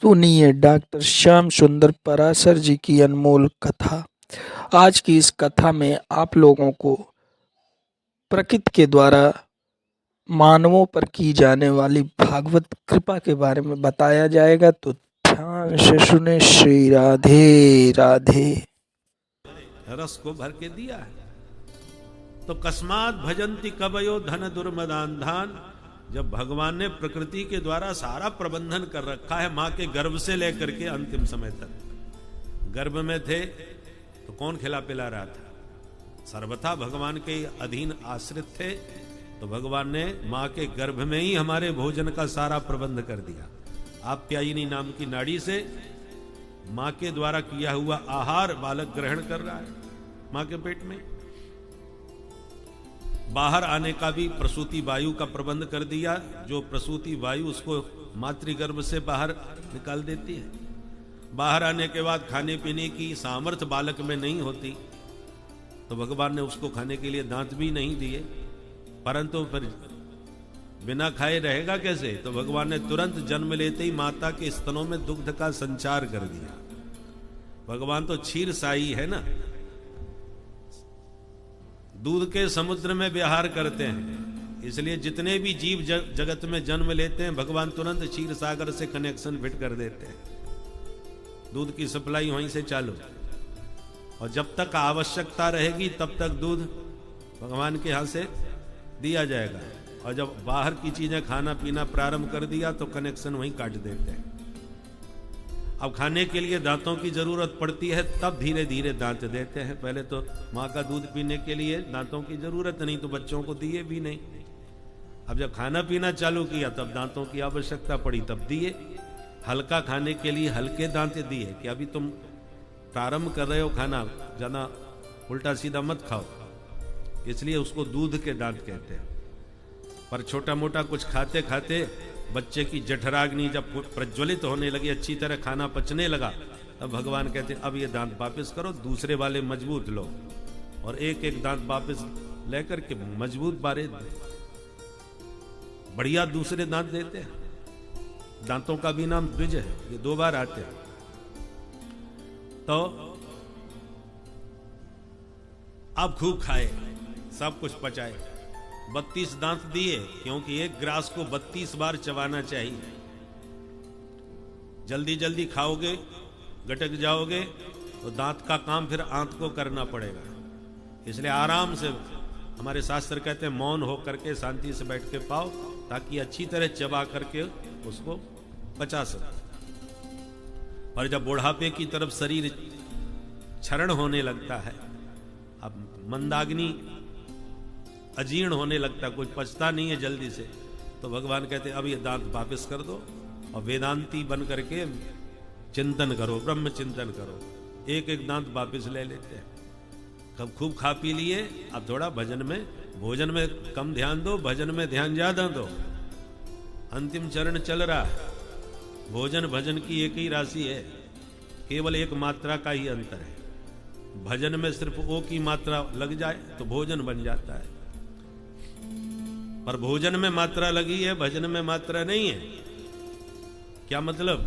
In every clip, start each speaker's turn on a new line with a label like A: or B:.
A: सुनिए डॉक्टर श्याम सुंदर पराशर जी की अनमोल कथा। आज की इस कथा में आप लोगों को प्रकृति के द्वारा मानवों पर की जाने वाली भागवत कृपा के बारे में बताया जाएगा, तो ध्यान से सुने। श्री राधे राधे।
B: रस को भर के दिया है तो कस्मात भजंती कवयो धन दुर्मदान। जब भगवान ने प्रकृति के द्वारा सारा प्रबंधन कर रखा है, मां के गर्भ से लेकर के अंतिम समय तक गर्भ में थे तो कौन खिला पिला रहा था? सर्वथा भगवान के अधीन आश्रित थे, तो भगवान ने मां के गर्भ में ही हमारे भोजन का सारा प्रबंध कर दिया। आप्यायिनी नाम की नाड़ी से मां के द्वारा किया हुआ आहार बालक ग्रहण कर रहा है मां के पेट में। बाहर आने का भी प्रसूति वायु का प्रबंध कर दिया, जो प्रसूति वायु उसको मातृगर्भ से बाहर निकाल देती है। बाहर आने के बाद खाने पीने की सामर्थ्य बालक में नहीं होती, तो भगवान ने उसको खाने के लिए दांत भी नहीं दिए, परंतु फिर बिना खाए रहेगा कैसे? तो भगवान ने तुरंत जन्म लेते ही माता के स्तनों में दुग्ध का संचार कर दिया। भगवान तो क्षीर साई है ना, दूध के समुद्र में विहार करते हैं, इसलिए जितने भी जीव जगत में जन्म लेते हैं भगवान तुरंत क्षीर सागर से कनेक्शन फिट कर देते हैं। दूध की सप्लाई वहीं से चालू, और जब तक आवश्यकता रहेगी तब तक दूध भगवान के यहां से दिया जाएगा, और जब बाहर की चीजें खाना पीना प्रारंभ कर दिया तो कनेक्शन वहीं काट देते हैं। अब खाने के लिए दांतों की जरूरत पड़ती है, तब धीरे धीरे दांत देते हैं। पहले तो माँ का दूध पीने के लिए दांतों की जरूरत नहीं, तो बच्चों को दिए भी नहीं। अब जब खाना पीना चालू किया तब दांतों की आवश्यकता पड़ी, तब दिए। हल्का खाने के लिए हल्के दांत दिए कि अभी तुम प्रारंभ कर रहे हो खाना, ज्यादा उल्टा सीधा मत खाओ, इसलिए उसको दूध के दांत कहते हैं। पर छोटा मोटा कुछ खाते खाते बच्चे की जठराग्नि जब प्रज्वलित होने लगी, अच्छी तरह खाना पचने लगा, तब भगवान कहते अब ये दांत वापस करो, दूसरे वाले मजबूत लो, और एक एक दांत वापस लेकर के मजबूत बारे बढ़िया दूसरे दांत देते हैं। दांतों का भी नाम द्विज है, ये 2 बार आते हैं। तो अब खूब खाए, सब कुछ पचाए। 32 दांत दिए, क्योंकि एक ग्रास को 32 बार चबाना चाहिए। जल्दी जल्दी खाओगे, गटक जाओगे, तो दांत का काम फिर आंत को करना पड़ेगा। इसलिए आराम से, हमारे शास्त्र कहते हैं मौन हो करके शांति से बैठ के पाओ, ताकि अच्छी तरह चबा करके उसको पचा सको। पर जब बुढ़ापे की तरफ शरीर क्षरण होने लगता है, अब मंदाग्नि अजीर्ण होने लगता, कुछ पचता नहीं है जल्दी से, तो भगवान कहते अब ये दांत वापस कर दो और वेदांती बन करके चिंतन करो, ब्रह्म चिंतन करो। एक एक दांत वापस ले लेते हैं। कब खूब खा पी लिए, अब थोड़ा भजन में, भोजन में कम ध्यान दो, भजन में ध्यान ज्यादा दो। अंतिम चरण चल रहा है। भोजन भजन की एक ही राशि है, केवल एक मात्रा का ही अंतर है। भजन में सिर्फ ओ की मात्रा लग जाए तो भोजन बन जाता है, पर भोजन में मात्रा लगी है, भजन में मात्रा नहीं है। क्या मतलब?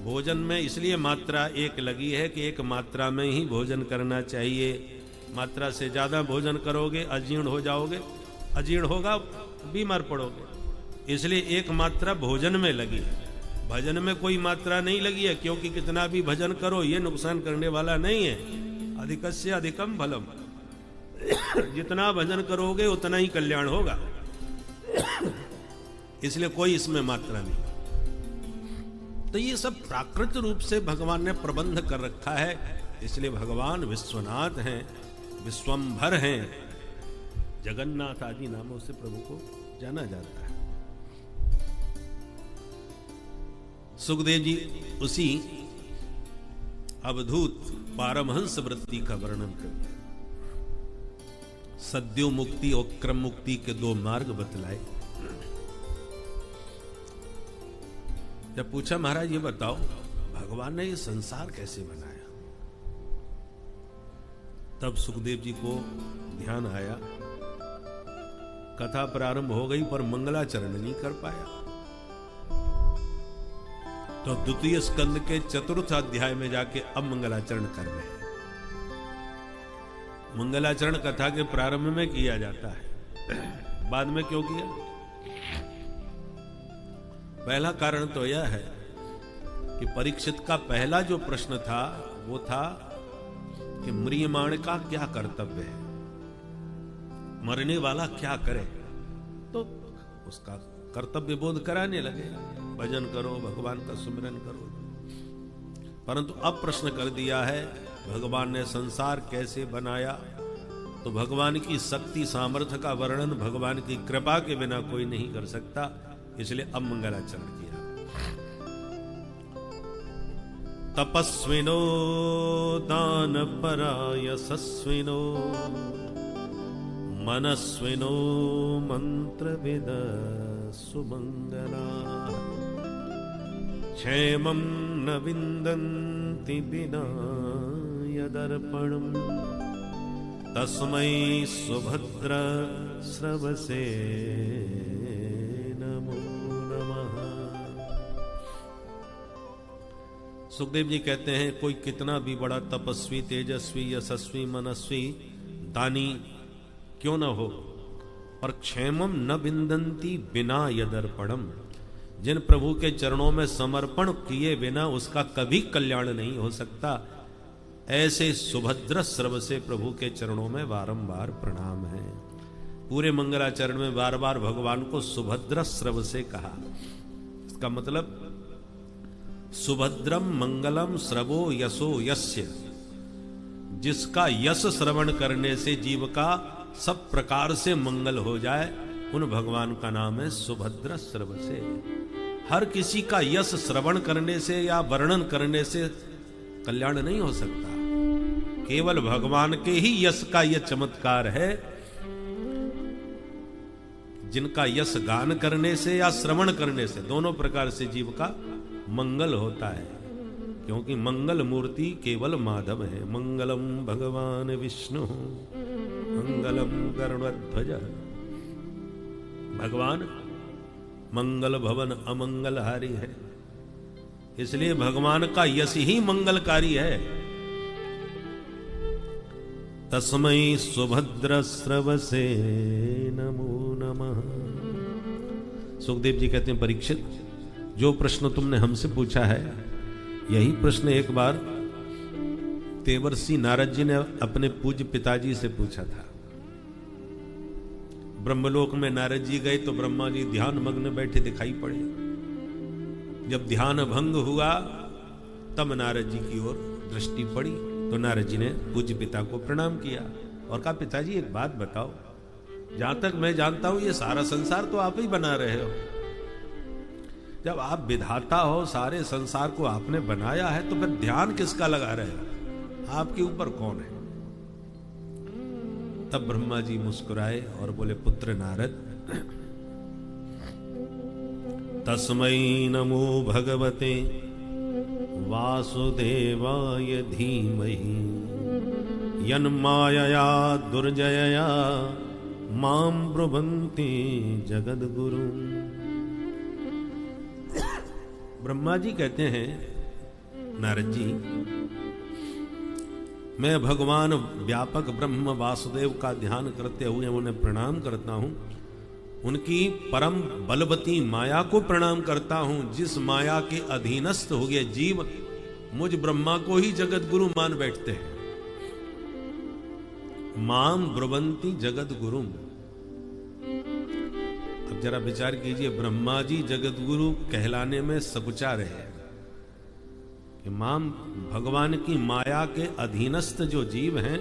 B: भोजन में इसलिए मात्रा एक लगी है कि एक मात्रा में ही भोजन करना चाहिए। मात्रा से ज्यादा भोजन करोगे अजीर्ण हो जाओगे, अजीर्ण होगा बीमार पड़ोगे। इसलिए एक मात्रा भोजन में लगी है, भजन में कोई मात्रा नहीं लगी है, क्योंकि कितना भी भजन करो ये नुकसान करने वाला नहीं है। अधिकस्य अधिकम फलम, जितना भजन करोगे उतना ही कल्याण होगा। इसलिए कोई इसमें मात्रा नहीं। तो ये सब प्राकृत रूप से भगवान ने प्रबंध कर रखा है। इसलिए भगवान विश्वनाथ हैं, विश्वंभर हैं, जगन्नाथ आदि नामों से प्रभु को जाना जाता है। सुखदेव जी उसी अवधूत पारमहंस वृत्ति का वर्णन करते हैं। सद्यो मुक्ति और क्रम मुक्ति के 2 मार्ग बतलाए। जब पूछा महाराज ये बताओ भगवान ने ये संसार कैसे बनाया, तब सुखदेव जी को ध्यान आया, कथा प्रारंभ हो गई पर मंगलाचरण नहीं कर पाया। तो द्वितीय स्कंद के चतुर्थ अध्याय में जाके अब मंगलाचरण कर रहे हैं। मंगलाचरण कथा के प्रारंभ में किया जाता है, बाद में क्यों किया? पहला कारण तो यह है कि परीक्षित का पहला जो प्रश्न था वो था कि म्रियमाण का क्या कर्तव्य है, मरने वाला क्या करे। तो उसका कर्तव्य बोध कराने लगे, भजन करो, भगवान का सुमिरन करो। परंतु अब प्रश्न कर दिया है भगवान ने संसार कैसे बनाया, तो भगवान की शक्ति सामर्थ्य का वर्णन भगवान की कृपा के बिना कोई नहीं कर सकता, इसलिए अब मंगलाचरण किया। तपस्विनो दानपरा यशस्विनो मनस्विनो मंत्रविद सुमंगला क्षेमं न विन्दन्ति विना यदर्पणम् तस्मै सुभद्र स्रवसे नमो नमः। सुखदेव जी कहते हैं कोई कितना भी बड़ा तपस्वी, तेजस्वी, यशस्वी, मनस्वी, दानी क्यों न हो, पर क्षेमम न विन्दन्ति बिना यदर्पणम, जिन प्रभु के चरणों में समर्पण किए बिना उसका कभी कल्याण नहीं हो सकता, ऐसे सुभद्र स्रव से प्रभु के चरणों में बारंबार प्रणाम है। पूरे मंगलाचरण में बार बार भगवान को सुभद्र स्रव से कहा। इसका मतलब सुभद्रम मंगलम स्रवो यशो यस्य, जिसका यश श्रवण करने से जीव का सब प्रकार से मंगल हो जाए, उन भगवान का नाम है सुभद्र स्रव से। हर किसी का यश श्रवण करने से या वर्णन करने से कल्याण नहीं हो सकता, केवल भगवान के ही यश का यह चमत्कार है, जिनका यश गान करने से या श्रवण करने से दोनों प्रकार से जीव का मंगल होता है, क्योंकि मंगल मूर्ति केवल माधव है। मंगलम भगवान विष्णु मंगलम गरुड़ध्वज, भगवान मंगल भवन अमंगलहारी है, इसलिए भगवान का यश ही मंगलकारी है। तस्मै सुभद्र स्रवसे नमो नमः। सुखदेव जी कहते हैं परीक्षित, जो प्रश्न तुमने हमसे पूछा है, यही प्रश्न एक बार देवर्षि नारद जी ने अपने पूज्य पिताजी से पूछा था। ब्रह्मलोक में नारद जी गए तो ब्रह्मा जी ध्यान मग्न बैठे दिखाई पड़े। जब ध्यान भंग हुआ तब नारद जी की ओर दृष्टि पड़ी, तो नारद जी ने पूज्य पिता को प्रणाम किया और कहा, पिताजी एक बात बताओ, जहां तक मैं जानता हूं ये सारा संसार तो आप ही बना रहे हो। जब आप विधाता हो, सारे संसार को आपने बनाया है, तो फिर ध्यान किसका लगा रहे हो? आपके ऊपर कौन है? तब ब्रह्मा जी मुस्कुराए और बोले, पुत्र नारद, तस्मै नमो भगवते वासुदेवाय धीमहि यन्मायया दुर्जयया मां ब्रुवन्ति जगद्गुरु। ब्रह्मा जी कहते हैं, नारद जी, मैं भगवान व्यापक ब्रह्म वासुदेव का ध्यान करते हुए उन्हें प्रणाम करता हूं, उनकी परम बलवती माया को प्रणाम करता हूं, जिस माया के अधीनस्थ हुए जीव मुझ ब्रह्मा को ही जगत गुरु मान बैठते हैं। माम ब्रुवंती जगत गुरु। अब जरा विचार कीजिए, ब्रह्मा जी जगत गुरु कहलाने में सकुचा रहे कि माम भगवान की माया के अधीनस्थ जो जीव हैं,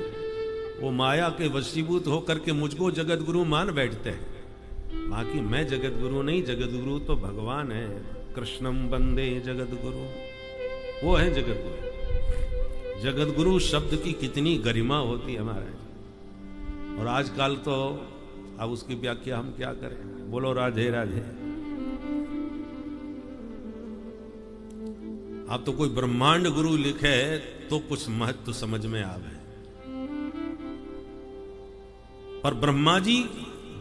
B: वो माया के वशीभूत होकर के मुझको जगत गुरु मान बैठते हैं। बाकी मैं जगत गुरु नहीं, जगत गुरु तो भगवान है। कृष्णम वंदे जगत गुरु, वो है जगत गुरु। जगत गुरु शब्द की कितनी गरिमा होती है हमारे, और आजकल तो अब उसकी व्याख्या हम क्या करें। बोलो राधे राधे। आप तो कोई ब्रह्मांड गुरु लिखे तो कुछ महत्व समझ में आवे, पर ब्रह्मा जी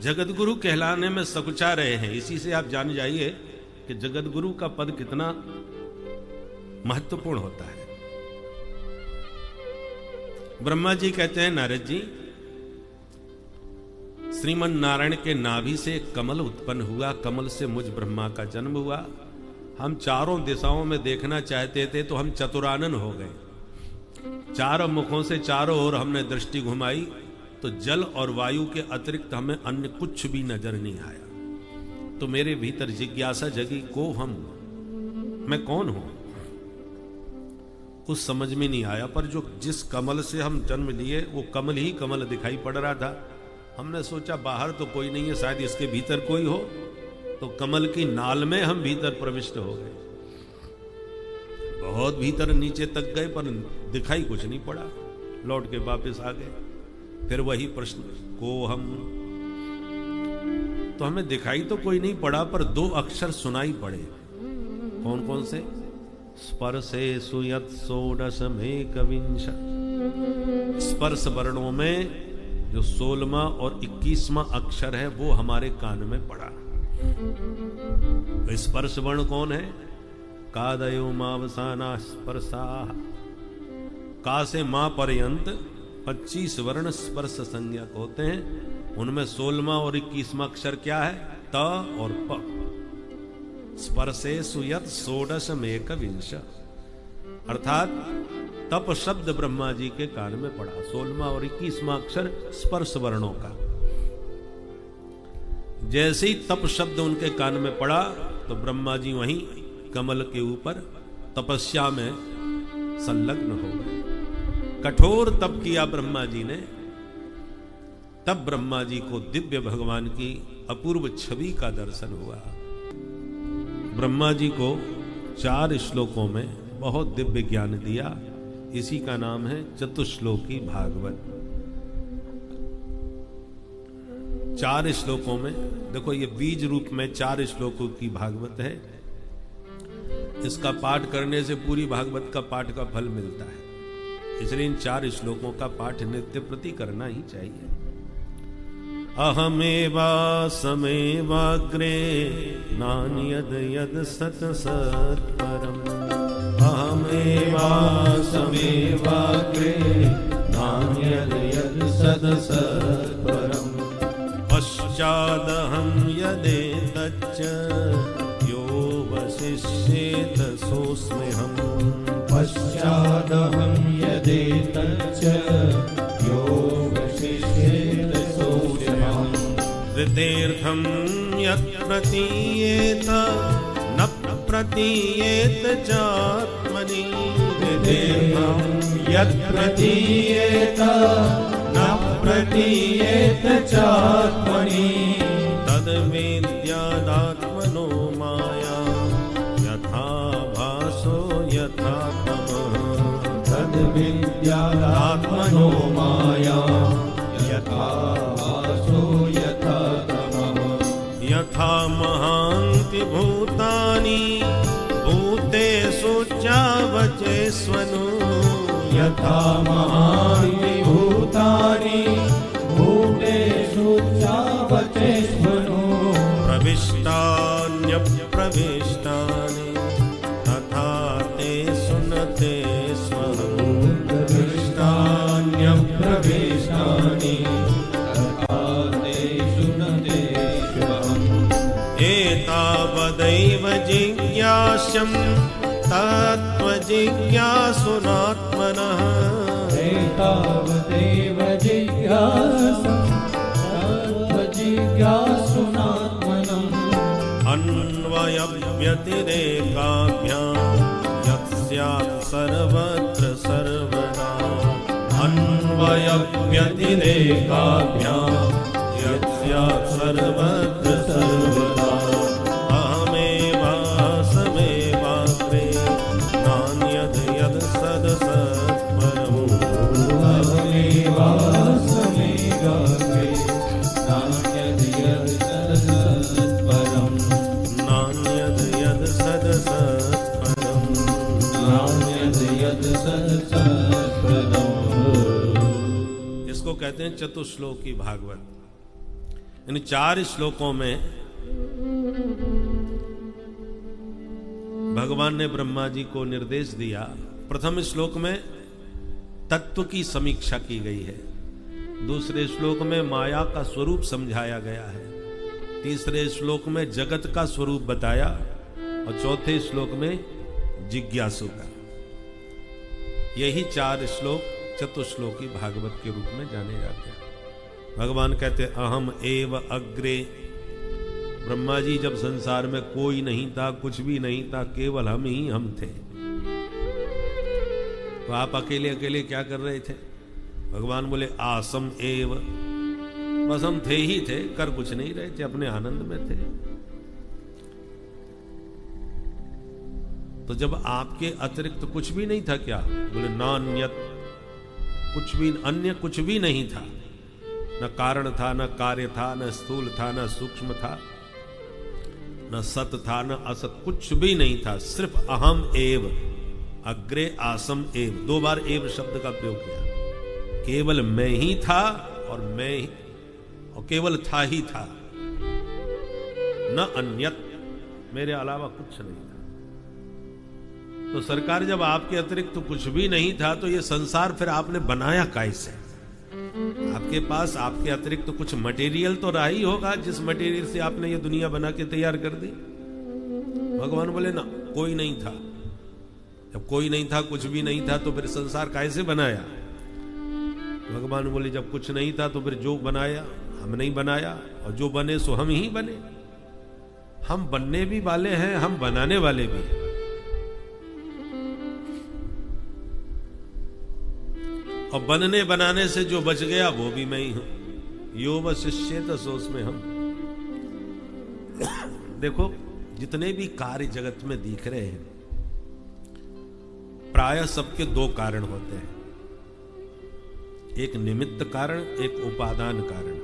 B: जगत गुरु कहलाने में सकुचा रहे हैं। इसी से आप जान जाइए कि जगत गुरु का पद कितना महत्वपूर्ण होता है। ब्रह्मा जी कहते हैं, नारद जी, श्रीमन नारायण के नाभि से कमल उत्पन्न हुआ, कमल से मुझ ब्रह्मा का जन्म हुआ। हम चारों दिशाओं में देखना चाहते थे तो हम चतुरानन हो गए। चारों मुखों से चारों ओर हमने दृष्टि घुमाई तो जल और वायु के अतिरिक्त हमें अन्य कुछ भी नजर नहीं आया। तो मेरे भीतर जिज्ञासा जगी, को हम, मैं कौन हूं? कुछ समझ में नहीं आया। पर जो जिस कमल से हम जन्म लिए वो कमल ही कमल दिखाई पड़ रहा था। हमने सोचा बाहर तो कोई नहीं है, शायद इसके भीतर कोई हो। तो कमल की नाल में हम भीतर प्रविष्ट हो गए। बहुत भीतर नीचे तक गए पर दिखाई कुछ नहीं पड़ा। लौट के वापस आ गए। फिर वही प्रश्न, को हम? तो हमें दिखाई तो कोई नहीं पड़ा पर दो अक्षर सुनाई पड़े। कौन कौन से? स्पर्शे सुयत षोडशमेकविंश। स्पर्श वर्णों में जो 16वां और 21वां अक्षर है वो हमारे कान में पड़ा। तो स्पर्श वर्ण कौन है? कादयो मावसाना स्पर्शा। का से मां पर्यंत 25 वर्ण स्पर्श संज्ञक होते हैं। उनमें 16वां और 21वां अक्षर क्या है? त और प। स्पर्शे सुयत षोडशमेकविंश, अर्थात तप शब्द ब्रह्मा जी के कान में पड़ा। 16वां और 21वां अक्षर स्पर्श वर्णों का। जैसे ही तप शब्द उनके कान में पड़ा तो ब्रह्मा जी वहीं कमल के ऊपर तपस्या में संलग्न हो गए। कठोर तप किया ब्रह्मा जी ने। तब ब्रह्मा जी को दिव्य भगवान की अपूर्व छवि का दर्शन हुआ। ब्रह्मा जी को 4 श्लोकों में बहुत दिव्य ज्ञान दिया। इसी का नाम है चतुश्लोकी भागवत। 4 श्लोकों में, देखो ये बीज रूप में 4 श्लोकों की भागवत है। इसका पाठ करने से पूरी भागवत का पाठ का फल मिलता है। इसलिए इन 4 श्लोकों का पाठ नित्य प्रति करना ही चाहिए। अहमेवा समेवाग्रे नान्यद यद सत सत्परम। अहमेवा समेवाग्रे नान्यद यद सत सत्परम। पश्चादहं यदेतच्च यो वशिष्येत सोऽस्म्यहम्।
C: पश्चादहं यदेतच्च यो वशिष्येत सोऽस्म्यहम्।
B: ऋतेऽर्थं यत् प्रतीयेत न प्रतीयेत चात्मनि।
C: ऋतेऽर्थं यत् प्रतीयेत न प्रतीयेत चात्मनि।
B: तद्विद्यादात्मनो माया यथा भासो यथा तमः।
C: तद्विद्यादात्मनो माया यथा भासो यथा तमः।
B: यथा महान्ति भूतानि भूतेषु चावचेष्वनु।
C: यथा महान्ति भूतानि भूतेषु चावचेष्वनु।
B: प्रविष्टान्यप्रविष्टानि तथा तेषु न तेष्वहम्।
C: प्रविष्टान्यप्रविष्टानि तथा तेषु न तेष्वहम्।
B: एतावदैव जिज्ञास्यं तत्त्वजिज्ञासुनात्मनः।
C: एतावदेव जिज्ञासं तत्त्वजिज्ञासुनात्मनम्।
B: अन्वयव्यतिरेकाभ्यां यत् स्यात् सर्वत्र सर्वदा।
C: अन्वयव्यतिरेकाभ्यां
B: यत् स्यात् सर्वत्र सर्वदा। अहमेवासमेवाग्रे नान्यद् यद् सदसत्परम्।
C: अहमेवासमेवाग्रे नान्यद् यद् सदसत्परम्।
B: नान्यद् यद् सदसत्परम्।
C: नान्यद् यद् सदसत्परम्।
B: इसको कहते हैं चतुश्लोकी भागवत। इन 4 श्लोकों में भगवान ने ब्रह्मा जी को निर्देश दिया। प्रथम श्लोक में तत्व की समीक्षा की गई है, दूसरे श्लोक में माया का स्वरूप समझाया गया है, तीसरे श्लोक में जगत का स्वरूप बताया और चौथे श्लोक में जिज्ञासु का। यही 4 श्लोक चतुश्लोकी भागवत के रूप में जाने जाते हैं। भगवान कहते अहम एव अग्रे। ब्रह्मा जी जब संसार में कोई नहीं था, कुछ भी नहीं था, केवल हम ही हम थे, तो आप अकेले अकेले क्या कर रहे थे? भगवान बोले आसम एव, बस हम थे ही थे, कर कुछ नहीं रहे थे, अपने आनंद में थे। तो जब आपके अतिरिक्त कुछ भी नहीं था क्या? बोले नान्यत, कुछ भी अन्य कुछ भी नहीं था, न कारण था, न कार्य था, न स्थूल था, न सूक्ष्म था, न सत था, न असत, कुछ भी नहीं था, सिर्फ अहम एव अग्रे आसम एव। 2 बार एव शब्द का प्रयोग किया। केवल मैं ही था और मैं ही, और केवल था ही था, न अन्यत, मेरे अलावा कुछ नहीं था। तो सरकार जब आपके अतिरिक्त तो कुछ भी नहीं था, तो ये संसार फिर आपने बनाया कैसे? आपके पास आपके अतिरिक्त तो कुछ मटेरियल तो रहा ही होगा, जिस मटेरियल से आपने ये दुनिया बना के तैयार कर दी। भगवान बोले ना, कोई नहीं था। जब कोई नहीं था, कुछ भी नहीं था, तो फिर संसार कैसे बनाया? भगवान बोले जब कुछ नहीं था तो फिर जो बनाया हम नहीं बनाया, और जो बने सो हम ही बने। हम बनने भी वाले हैं, हम बनाने वाले भी हैं। और बनने बनाने से जो बच गया वो भी मैं ही हूं। यो वशिष्येत सो उसमें हम। देखो जितने भी कार्य जगत में दिख रहे हैं, प्रायः सबके 2 कारण होते हैं, एक निमित्त कारण, एक उपादान कारण।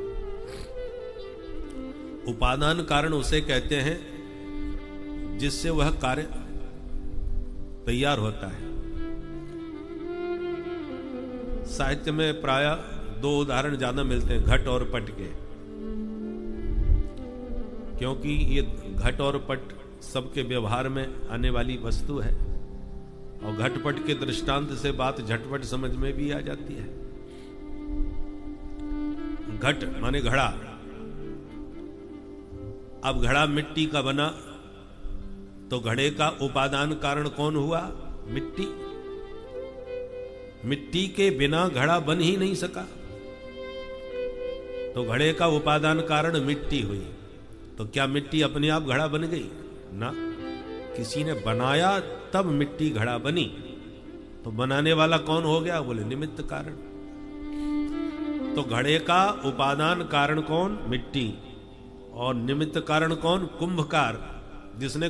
B: उपादान कारण उसे कहते हैं जिससे वह कार्य तैयार होता है। साहित्य में प्रायः 2 उदाहरण ज्यादा मिलते हैं, घट और पट के, क्योंकि ये घट और पट सबके व्यवहार में आने वाली वस्तु है, और घटपट के दृष्टांत से बात झटपट समझ में भी आ जाती है। घट माने घड़ा। अब घड़ा मिट्टी का बना, तो घड़े का उपादान कारण कौन हुआ? मिट्टी। मिट्टी के बिना घड़ा बन ही नहीं सका, तो घड़े का उपादान कारण मिट्टी हुई। तो क्या मिट्टी अपने आप घड़ा बन गई? ना, किसी ने बनाया तब मिट्टी घड़ा बनी। तो बनाने वाला कौन हो गया? बोले निमित्त कारण। तो घड़े का उपादान कारण कौन? मिट्टी। और निमित्त कारण कौन? कुंभकार, जिसने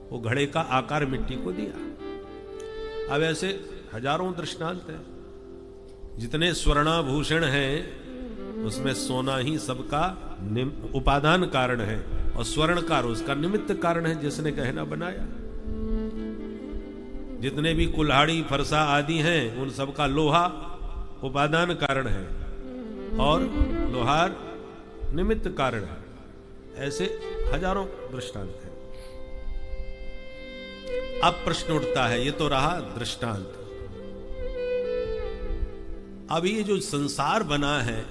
B: वो घड़े का आकार मिट्टी को दिया। अब ऐसे हजारों दृष्टांत हैं। जितने स्वर्णाभूषण हैं उसमें सोना ही सबका उपादान कारण है, और स्वर्णकार उसका निमित्त कारण है, जिसने गहना बनाया। जितने भी कुल्हाड़ी फरसा आदि हैं उन सबका लोहा उपादान कारण है, और लोहार निमित्त कारण है। ऐसे हजारों दृष्टांत हैं। अब प्रश्न उठता है, ये तो रहा दृष्टांत। अब ये जो संसार बना है,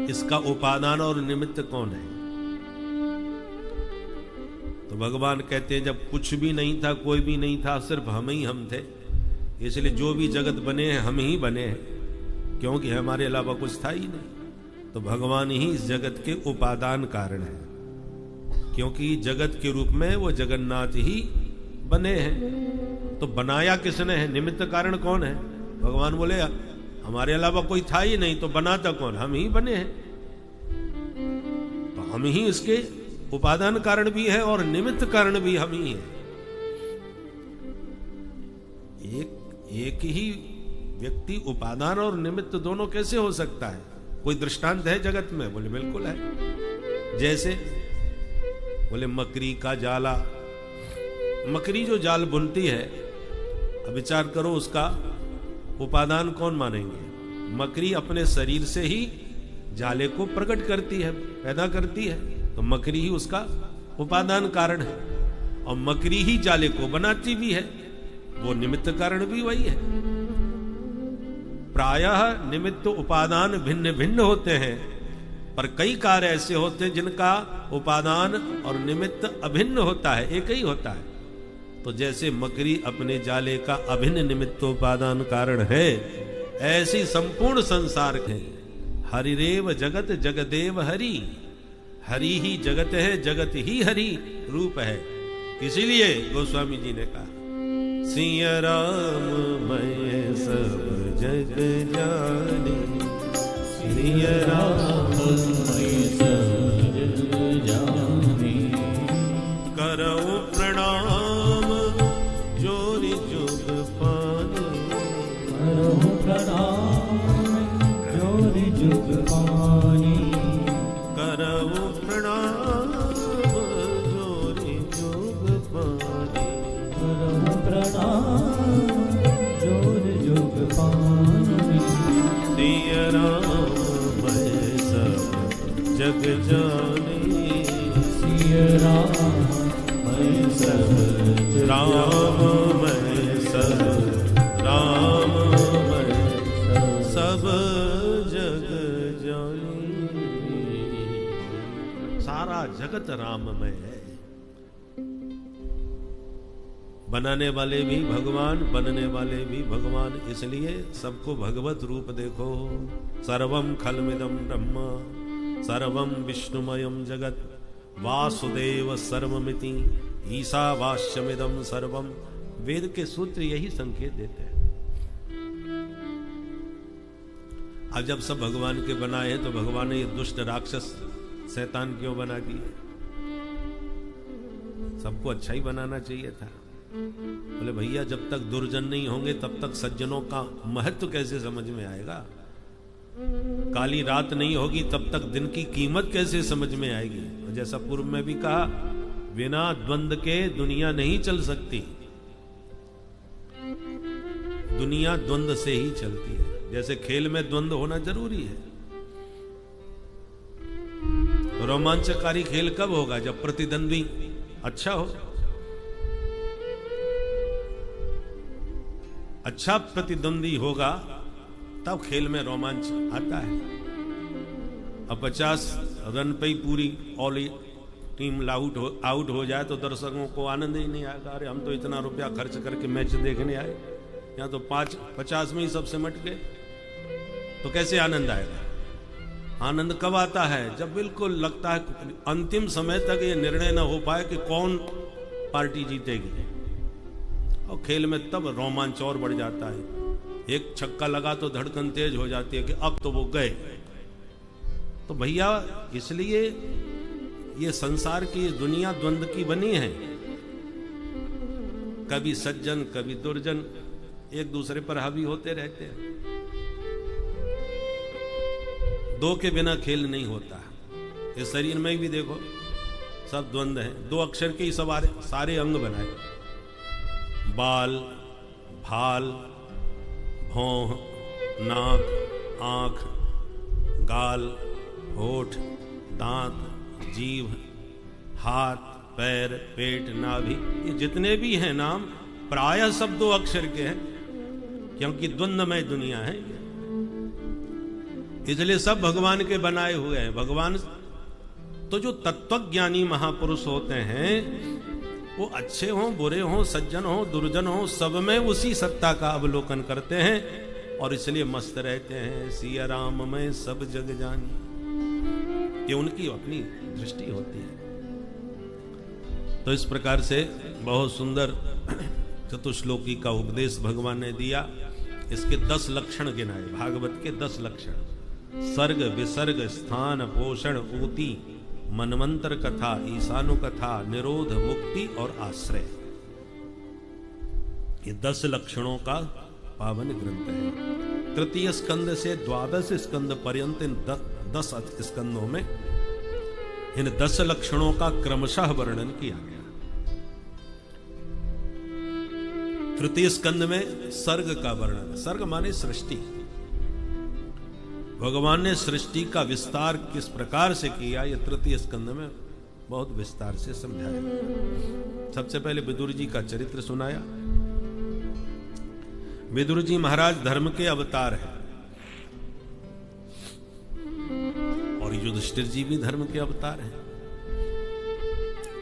B: इसका उपादान और निमित्त कौन है? तो भगवान कहते हैं जब कुछ भी नहीं था, कोई भी नहीं था, सिर्फ हम ही हम थे, इसलिए जो भी जगत बने हैं हम ही बने हैं, क्योंकि हमारे अलावा कुछ था ही नहीं। तो भगवान ही इस जगत के उपादान कारण है, क्योंकि जगत के रूप में वो जगन्नाथ ही बने हैं। तो बनाया किसने है? निमित्त कारण कौन है? भगवान बोले हमारे अलावा कोई था ही नहीं, तो बनाता कौन? हम ही बने हैं। तो हम ही इसके उपादान कारण भी है और निमित्त कारण भी हम ही है। एक ही व्यक्ति उपादान और निमित्त दोनों कैसे हो सकता है? कोई दृष्टांत है जगत में? बोले बिल्कुल है। जैसे बोले मकड़ी का जाला। मकड़ी जो जाल बुनती है, अब विचार करो उसका उपादान कौन मानेंगे? मकड़ी अपने शरीर से ही जाले को प्रकट करती है, पैदा करती है, तो मकड़ी ही उसका उपादान कारण है। और मकड़ी ही जाले को बनाती भी है, वो निमित्त कारण भी वही है। प्रायः निमित्त उपादान भिन्न भिन्न होते हैं, पर कई कार्य ऐसे होते हैं जिनका उपादान और निमित्त अभिन्न होता है, एक ही होता है। तो जैसे मकड़ी अपने जाले का अभिन्न निमित्त उपादान कारण है, ऐसी संपूर्ण संसार है। हरिरेव जगत जगदेव हरि, हरि ही जगत है, जगत ही हरि रूप है। इसीलिए गोस्वामी जी ने कहा सिया राम मैं सब जग जाने, सिया राम
C: मैं सब जग जाने,
B: करऊं प्रणाम जोरि जुग पाने,
C: करऊं प्रणाम जोरि जुग पाने,
B: करऊं प्रणाम जोरि जुग पाने,
C: करऊं प्रणाम जोरि जुग पाने,
B: सिया राम मैं सब जग जाने,
C: सिया राम मैं सब जग
B: राम मैं सब, राम मैं सब जग जाने। सारा जगत राममय है। बनाने वाले भी भगवान, बनने वाले भी भगवान, इसलिए सबको भगवत रूप देखो। सर्वम खलमिदम ब्रह्म सर्वम विष्णुमयम जगत वासुदेव सर्वमिति ईशावास्यमिदम सर्वम। वेद के सूत्र यही संकेत देते हैं। अब जब सब भगवान के बनाए हैं तो भगवान ने ये दुष्ट राक्षस शैतान क्यों बना दिए? सबको अच्छा ही बनाना चाहिए था। बोले भैया जब तक दुर्जन नहीं होंगे तब तक सज्जनों का महत्व कैसे समझ में आएगा? काली रात नहीं होगी तब तक दिन की कीमत कैसे समझ में आएगी? जैसा पूर्व में भी कहा, बिना द्वंद के दुनिया नहीं चल सकती। दुनिया द्वंद से ही चलती है। जैसे खेल में द्वंद होना जरूरी है। रोमांचकारी खेल कब होगा? जब प्रतिद्वंदी अच्छा हो। अच्छा प्रतिद्वंदी होगा तब खेल में रोमांच आता है। अब 50 रन पे ही पूरी ऑल टीम आउट हो जाए तो दर्शकों को आनंद ही नहीं आएगा। अरे हम तो इतना रुपया खर्च करके मैच देखने आए, यहाँ तो 50 में ही सब सिमट गए, तो कैसे आनंद आएगा? आनंद कब आता है? जब बिल्कुल लगता है अंतिम समय तक ये निर्णय ना हो पाए कि कौन पार्टी जीतेगी। और खेल में तब रोमांच और बढ़ जाता है। एक छक्का लगा तो धड़कन तेज हो जाती है कि अब तो वो गए। तो भैया इसलिए ये संसार की दुनिया द्वंद की बनी है। कभी सज्जन कभी दुर्जन एक दूसरे पर हावी होते रहते हैं। दो के बिना खेल नहीं होता। इस शरीर में भी देखो सब द्वंद है। 2 अक्षर के ही सारे अंग बनाए। बाल, भाल, भौं, नाक, आंख, गाल, होठ, दांत, जीभ, हाथ, पैर, पेट, नाभि, ये जितने भी हैं नाम प्रायः सब 2 अक्षर के हैं, क्योंकि द्वंद्वमय दुनिया है। इसलिए सब भगवान के बनाए हुए हैं। भगवान तो जो तत्वज्ञानी महापुरुष होते हैं वो अच्छे हों बुरे हों सज्जन हों दुर्जन हों सब में उसी सत्ता का अवलोकन करते हैं और इसलिए मस्त रहते हैं। सिया राम में सब जग जानी, ये उनकी अपनी दृष्टि होती है। तो इस प्रकार से बहुत सुंदर चतुश्लोकी का उपदेश भगवान ने दिया। इसके 10 लक्षण गिनाए, भागवत के 10 लक्षण। सर्ग, विसर्ग, स्थान, पोषण, ऊति, मनवंतर कथा, ईशानु कथा, निरोध, मुक्ति और आश्रय। ये 10 लक्षणों का पावन ग्रंथ है। तृतीय स्कंद से 12 स्कंद पर्यंत इन 10 स्कंदों में इन 10 लक्षणों का क्रमशः वर्णन किया गया। तृतीय स्कंद में सर्ग का वर्णन। सर्ग माने सृष्टि। भगवान ने सृष्टि का विस्तार किस प्रकार से किया, यह तृतीय स्कंद में बहुत विस्तार से समझाया। सबसे पहले विदुर जी का चरित्र सुनाया। विदुर जी महाराज धर्म के अवतार हैं और युधिष्ठिर जी भी धर्म के अवतार हैं।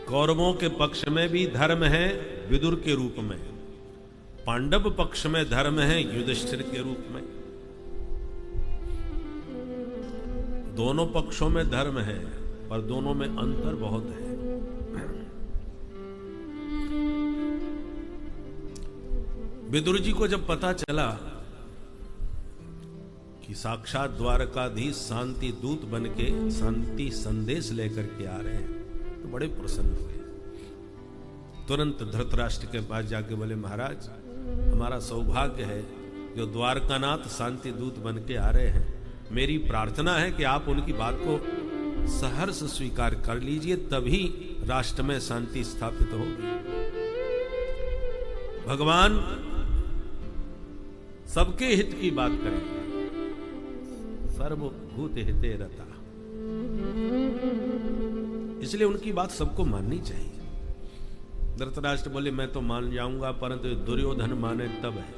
B: कौरवों के पक्ष में भी धर्म है विदुर के रूप में, पांडव पक्ष में धर्म है युधिष्ठिर के रूप में। दोनों पक्षों में धर्म है पर दोनों में अंतर बहुत है। विदुर जी को जब पता चला कि साक्षात द्वारकाधीश शांति दूत बन के शांति संदेश लेकर के आ रहे हैं तो बड़े प्रसन्न हुए। तुरंत धृतराष्ट्र के पास जाके बोले, महाराज हमारा सौभाग्य है जो द्वारकानाथ शांति दूत बन के आ रहे हैं। मेरी प्रार्थना है कि आप उनकी बात को सहर्ष स्वीकार कर लीजिए, तभी राष्ट्र में शांति स्थापित होगी। भगवान सबके हित की बात करेंगे, सर्वभूत हिते रता, इसलिए उनकी बात सबको माननी चाहिए। धृतराष्ट्र बोले, मैं तो मान जाऊंगा परंतु दुर्योधन माने तब है।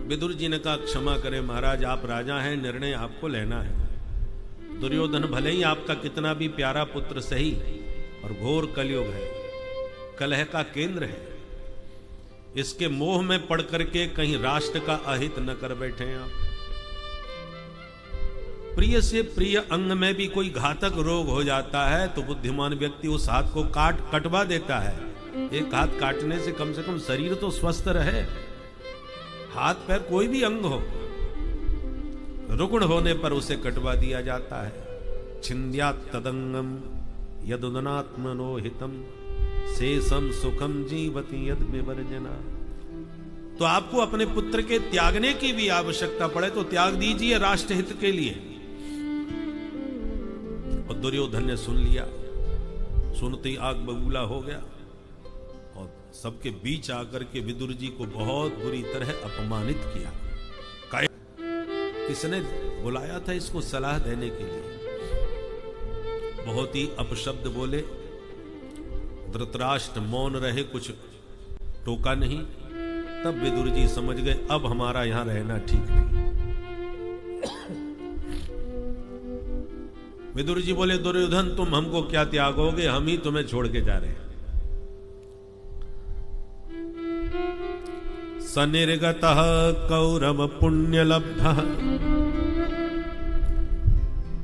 B: विदुर जी ने कहा, क्षमा करें महाराज, आप राजा हैं, निर्णय आपको लेना है। दुर्योधन भले ही आपका कितना भी प्यारा पुत्र सही, और घोर कलयुग है, कलह का केंद्र है। इसके मोह में पड़ करके कहीं राष्ट्र का अहित न कर बैठे आप। प्रिय से प्रिय अंग में भी कोई घातक रोग हो जाता है तो बुद्धिमान व्यक्ति उस हाथ को कटवा देता है। एक हाथ काटने से कम शरीर तो स्वस्थ रहे। हाथ पैर कोई भी अंग हो, रुग्ण होने पर उसे कटवा दिया जाता है। छिंद्या तदंगम यदुदनात्मनो हितम शेषम सुखम जीवति यद विवर्जना। तो आपको अपने पुत्र के त्यागने की भी आवश्यकता पड़े तो त्याग दीजिए राष्ट्र हित के लिए। और दुर्योधन ने सुन लिया, सुनते ही आग बबूला हो गया और सबके बीच आकर के विदुर जी को बहुत बुरी तरह अपमानित किया। किसने बुलाया था इसको सलाह देने के लिए? बहुत ही अपशब्द बोले। धृतराष्ट्र मौन रहे, कुछ टोका नहीं। तब विदुर जी समझ गए अब हमारा यहां रहना ठीक नहीं। विदुर जी बोले, दुर्योधन तुम हमको क्या त्यागोगे, हम ही तुम्हें छोड़ के जा रहे हैं। सनिर्गतः कौरव पुण्य लब्धः।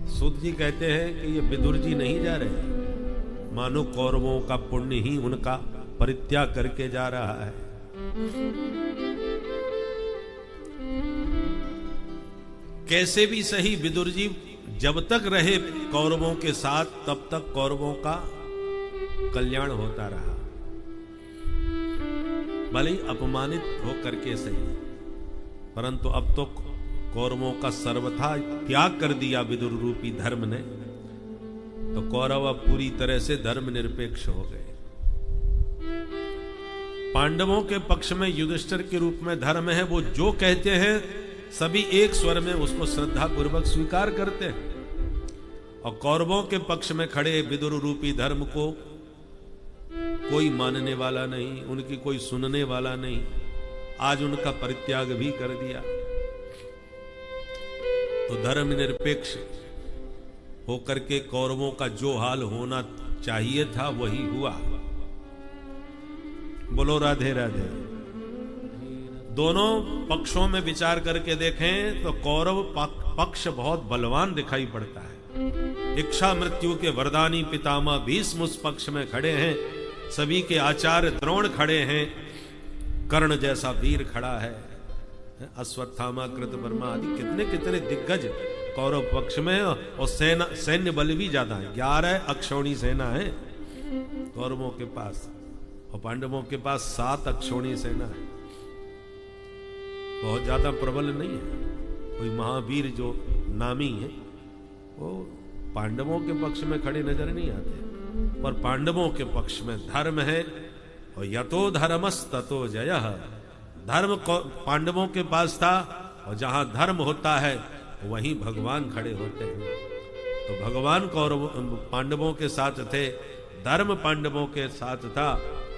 B: सूत जी कहते हैं कि ये विदुर जी नहीं जा रहे, मानो कौरवों का पुण्य ही उनका परित्याग करके जा रहा है। कैसे भी सही विदुर जी जब तक रहे कौरवों के साथ तब तक कौरवों का कल्याण होता रहा, भले ही अपमानित होकर के सही, परंतु अब तो कौरवों का सर्वथा त्याग कर दिया विदुर रूपी धर्म ने, तो कौरव पूरी तरह से धर्मनिरपेक्ष हो गए। पांडवों के पक्ष में युधिष्ठिर के रूप में धर्म है, वो जो कहते हैं सभी एक स्वर में उसको श्रद्धा पूर्वक स्वीकार करते हैं। और कौरवों के पक्ष में खड़े विदुर रूपी धर्म को कोई मानने वाला नहीं, उनकी कोई सुनने वाला नहीं। आज उनका परित्याग भी कर दिया। तो धर्मनिरपेक्ष होकर के कौरवों का जो हाल होना चाहिए था वही हुआ। बोलो राधे राधे। दोनों पक्षों में विचार करके देखें तो कौरव पक्ष बहुत बलवान दिखाई पड़ता है। इच्छा मृत्यु के वरदानी पितामह भीष्म उस पक्ष में खड़े हैं, सभी के आचार्य द्रोण खड़े हैं, कर्ण जैसा वीर खड़ा है, अश्वत्थामा कृतवर्मा आदि कितने कितने दिग्गज कौरव पक्ष में। और सैन्य बल भी ज्यादा है, 11 अक्षौणी सेना है कौरवों के पास, और पांडवों के पास 7 अक्षौणी सेना है। बहुत ज्यादा प्रबल नहीं है। कोई महावीर जो नामी है वो पांडवों के पक्ष में खड़े नजर नहीं आते, पर पांडवों के पक्ष में धर्म है। और यतो धर्मस् ततो जयः। धर्म पांडवों के पास था, और जहां धर्म होता है वहीं भगवान खड़े होते हैं। तो भगवान कौरव पांडवों के साथ थे, धर्म पांडवों के साथ था,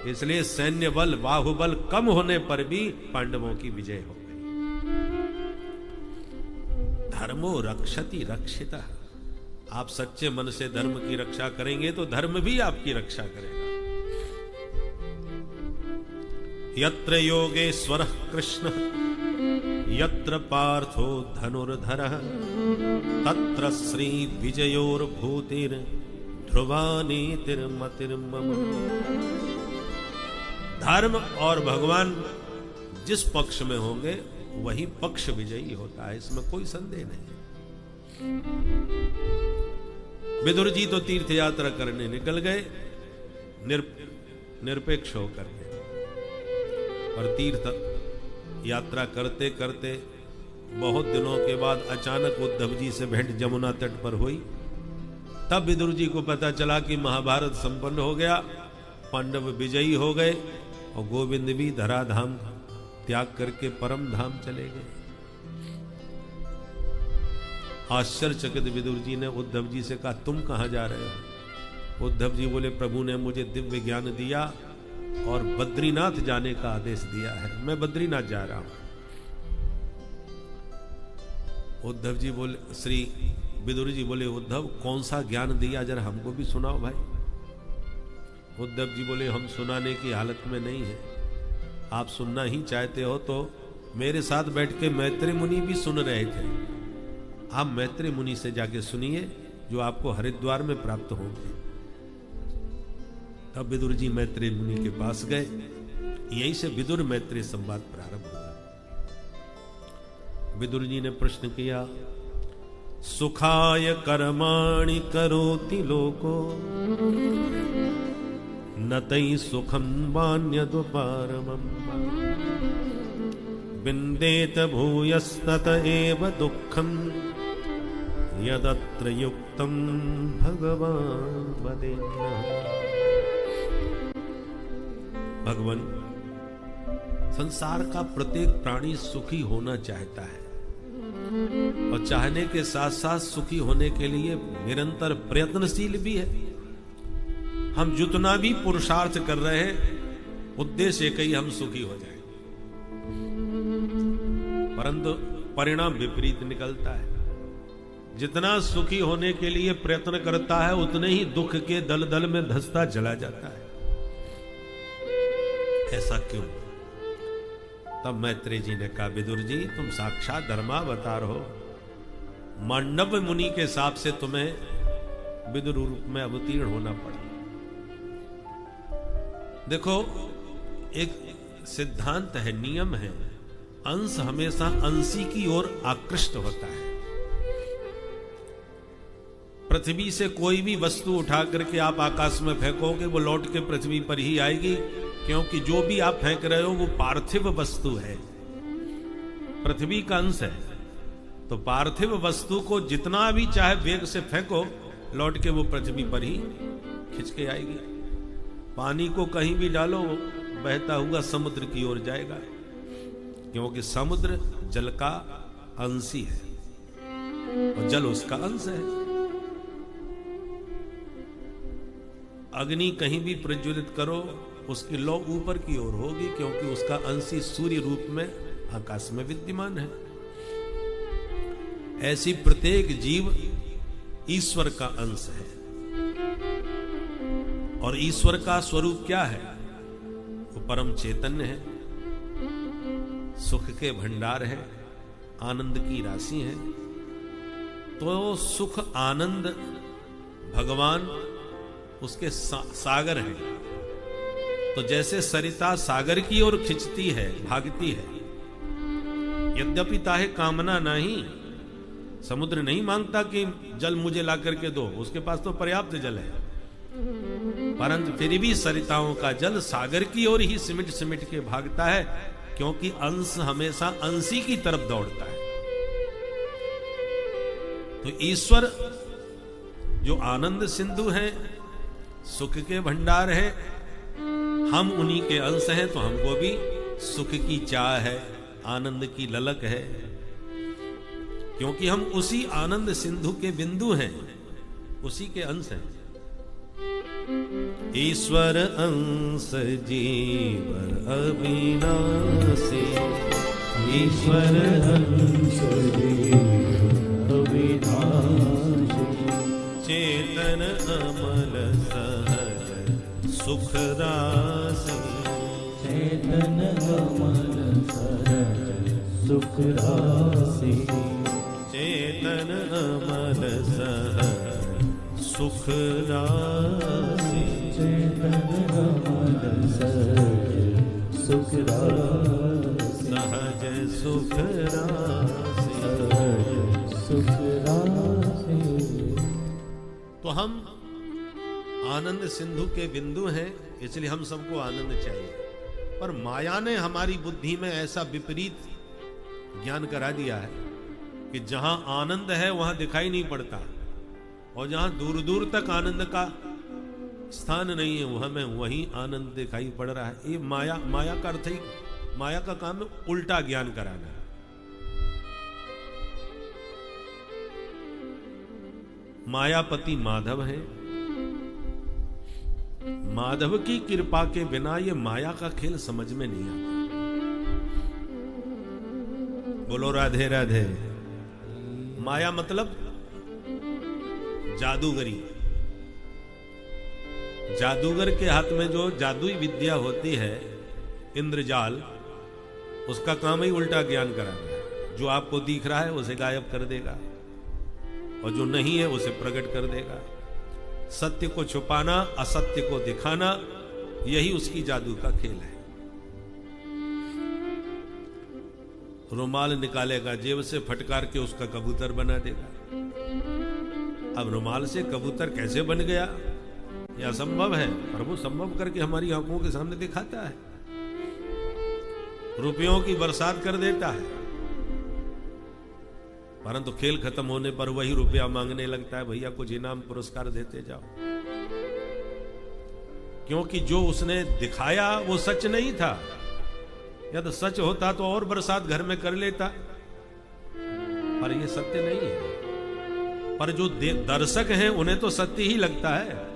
B: इसलिए सैन्य बल बाहुबल कम होने पर भी पांडवों की विजय हो गई। धर्मो रक्षति रक्षिता। आप सच्चे मन से धर्म की रक्षा करेंगे तो धर्म भी आपकी रक्षा करेगा। यत्र योगेश्वरः कृष्ण यत्र पार्थो धनुर्धरः तत्र श्री विजयोर्भूतिर् ध्रुवा नीतिर्मतिर्मम। धर्म और भगवान जिस पक्ष में होंगे वही पक्ष विजयी होता है, इसमें कोई संदेह नहीं। विदुर जी तो तीर्थ यात्रा करने निकल गए निरपेक्ष होकर के, और तीर्थ यात्रा करते करते बहुत दिनों के बाद अचानक उद्धव जी से भेंट जमुना तट पर हुई। तब विदुर जी को पता चला कि महाभारत संपन्न हो गया, पांडव विजयी हो गए और गोविंद भी धराधाम त्याग करके परम धाम चले गए। आश्चर्यचकित विदुर जी ने उद्धव जी से कहा, तुम कहां जा रहे हो? उद्धव जी बोले, प्रभु ने मुझे दिव्य ज्ञान दिया और बद्रीनाथ जाने का आदेश दिया है, मैं बद्रीनाथ जा रहा हूं। उद्धव जी बोले, श्री विदुर जी बोले, उद्धव कौन सा ज्ञान दिया, जरा हमको भी सुनाओ भाई। उद्धव जी बोले, हम सुनाने की हालत में नहीं है, आप सुनना ही चाहते हो तो मेरे साथ बैठ के मैत्री मुनि भी सुन रहे थे, आप मैत्री मुनि से जाके सुनिए जो आपको हरिद्वार में प्राप्त होंगे। तब विदुर जी मैत्री मुनि के पास गए, यहीं से विदुर मैत्री संवाद प्रारंभ हुआ। विदुर जी ने प्रश्न किया, सुखाय कर्माणि करोति लोको न तै सुखम वान्यदुपारमम् विन्देत भूयस्तत एव दुःखम् यदत्र युक्तं भगवान् वदेन्नः। भगवान, संसार का प्रत्येक प्राणी सुखी होना चाहता है और चाहने के साथ साथ सुखी होने के लिए निरंतर प्रयत्नशील भी है। हम जितना भी पुरुषार्थ कर रहे हैं उद्देश्य एक ही, हम सुखी हो जाएं, परंतु परिणाम विपरीत निकलता है। जितना सुखी होने के लिए प्रयत्न करता है उतने ही दुख के दलदल में धंसता चला जाता है। ऐसा क्यों? तब मैत्री जी ने कहा, विदुर जी तुम साक्षात धर्मावतार हो, मांडव मुनि के हिसाब से तुम्हें विदुर रूप में अवतीर्ण होना पड़ा। देखो, एक सिद्धांत है, नियम है, अंश हमेशा अंशी की ओर आकृष्ट होता है। पृथ्वी से कोई भी वस्तु उठा करके आप आकाश में फेंकोगे वो लौट के पृथ्वी पर ही आएगी, क्योंकि जो भी आप फेंक रहे हो वो पार्थिव वस्तु है, पृथ्वी का अंश है। तो पार्थिव वस्तु को जितना भी चाहे वेग से फेंको, लौट के वो पृथ्वी पर ही खिंच के आएगी। पानी को कहीं भी डालो बहता हुआ समुद्र की ओर जाएगा, क्योंकि समुद्र जल का अंशी है और जल उसका अंश है। अग्नि कहीं भी प्रज्वलित करो उसकी लौ ऊपर की ओर होगी, क्योंकि उसका अंशी सूर्य रूप में आकाश में विद्यमान है। ऐसी प्रत्येक जीव ईश्वर का अंश है। और ईश्वर का स्वरूप क्या है? वो परम चैतन्य है, सुख के भंडार है, आनंद की राशि है। तो सुख आनंद भगवान उसके सागर है। तो जैसे सरिता सागर की ओर खिंचती है, भागती है, यद्यपि ताहे कामना नहीं, समुद्र नहीं मांगता कि जल मुझे ला करके दो, उसके पास तो पर्याप्त जल है, परंतु फिर भी सरिताओं का जल सागर की ओर ही सिमट सिमट के भागता है, क्योंकि अंश हमेशा अंशी की तरफ दौड़ता है। तो ईश्वर जो आनंद सिंधु है, सुख के भंडार है, हम उन्हीं के अंश हैं, तो हमको भी सुख की चाह है, आनंद की ललक है, क्योंकि हम उसी आनंद सिंधु के बिंदु हैं। उसी के अंश हैं। ईश्वर अंश जीव अविनाशी,
C: ईश्वर अंश जीव अविनाशी,
B: चेतन अमल सहज सुख राशि,
C: चेतन अमल सहज सुख राशि,
B: चेतन अमल सहज सुख राशि,
C: चेतन अमल सहज सुख राशि,
B: सहज सुख राशि।
C: सहज सुख राशि।
B: तो हम आनंद सिंधु के बिंदु हैं, इसलिए हम सबको आनंद चाहिए। पर माया ने हमारी बुद्धि में ऐसा विपरीत ज्ञान करा दिया है कि जहां आनंद है वहां दिखाई नहीं पड़ता, और जहां दूर दूर तक आनंद का स्थान नहीं है वहां में वही आनंद दिखाई पड़ रहा है। ये माया का अर्थ ही, माया का काम है उल्टा ज्ञान कराना। मायापति माधव है, माधव की कृपा के बिना ये माया का खेल समझ में नहीं आता। बोलो राधे राधे। माया मतलब जादूगरी। जादूगर के हाथ में जो जादुई विद्या होती है, इंद्रजाल, उसका काम ही उल्टा ज्ञान कराना है। जो आपको दिख रहा है उसे गायब कर देगा, और जो नहीं है उसे प्रकट कर देगा। सत्य को छुपाना, असत्य को दिखाना, यही उसकी जादू का खेल है। रुमाल निकालेगा जेब से, फटकार के उसका कबूतर बना देगा। अब रुमाल से कबूतर कैसे बन गया, यह असंभव है, और वो संभव करके हमारी आंखों के सामने दिखाता है। रुपयों की बरसात कर देता है, परंतु खेल खत्म होने पर वही रुपया मांगने लगता है, भैया कुछ इनाम पुरस्कार देते जाओ। क्योंकि जो उसने दिखाया वो सच नहीं था। या तो सच होता तो और बरसात घर में कर लेता, पर ये सत्य नहीं है। पर जो दर्शक हैं उन्हें तो सत्य ही लगता है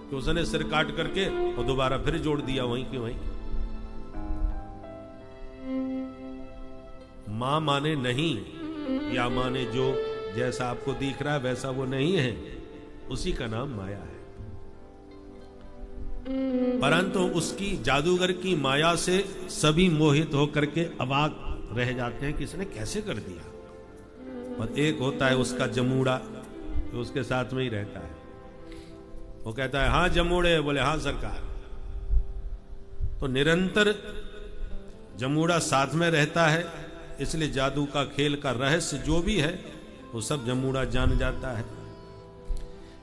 B: कि उसने सिर काट करके और दोबारा फिर जोड़ दिया वहीं की वहीं। मां माने नहीं, या माने जो जैसा आपको दिख रहा है वैसा वो नहीं है, उसी का नाम माया है। परंतु उसकी जादूगर की माया से सभी मोहित होकर के अवाक रह जाते हैं कि इसने कैसे कर दिया। और एक होता है उसका जमूड़ा, जो उसके साथ में ही रहता है। वो कहता है हाँ जमूड़े, बोले हाँ सरकार। तो निरंतर जमूड़ा साथ में रहता है, इसलिए जादू का खेल का रहस्य जो भी है वो सब जमूड़ा जान जाता है।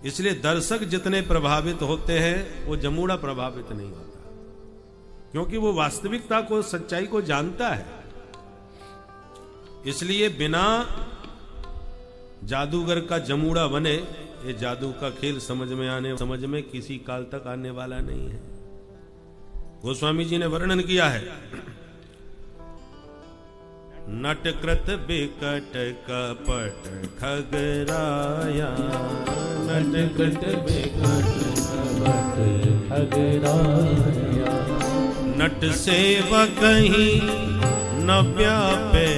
B: इसलिए दर्शक जितने प्रभावित होते हैं वो जमूड़ा प्रभावित नहीं होता, क्योंकि वो वास्तविकता को, सच्चाई को जानता है। इसलिए बिना जादूगर का जमूड़ा बने ये जादू का खेल समझ में किसी काल तक आने वाला नहीं है। गोस्वामी जी ने वर्णन किया है, नटकृत बिकट कपट खगराया,
C: नटकृत बिकट कपट खगराया,
B: नट सेवक ही न व्यापे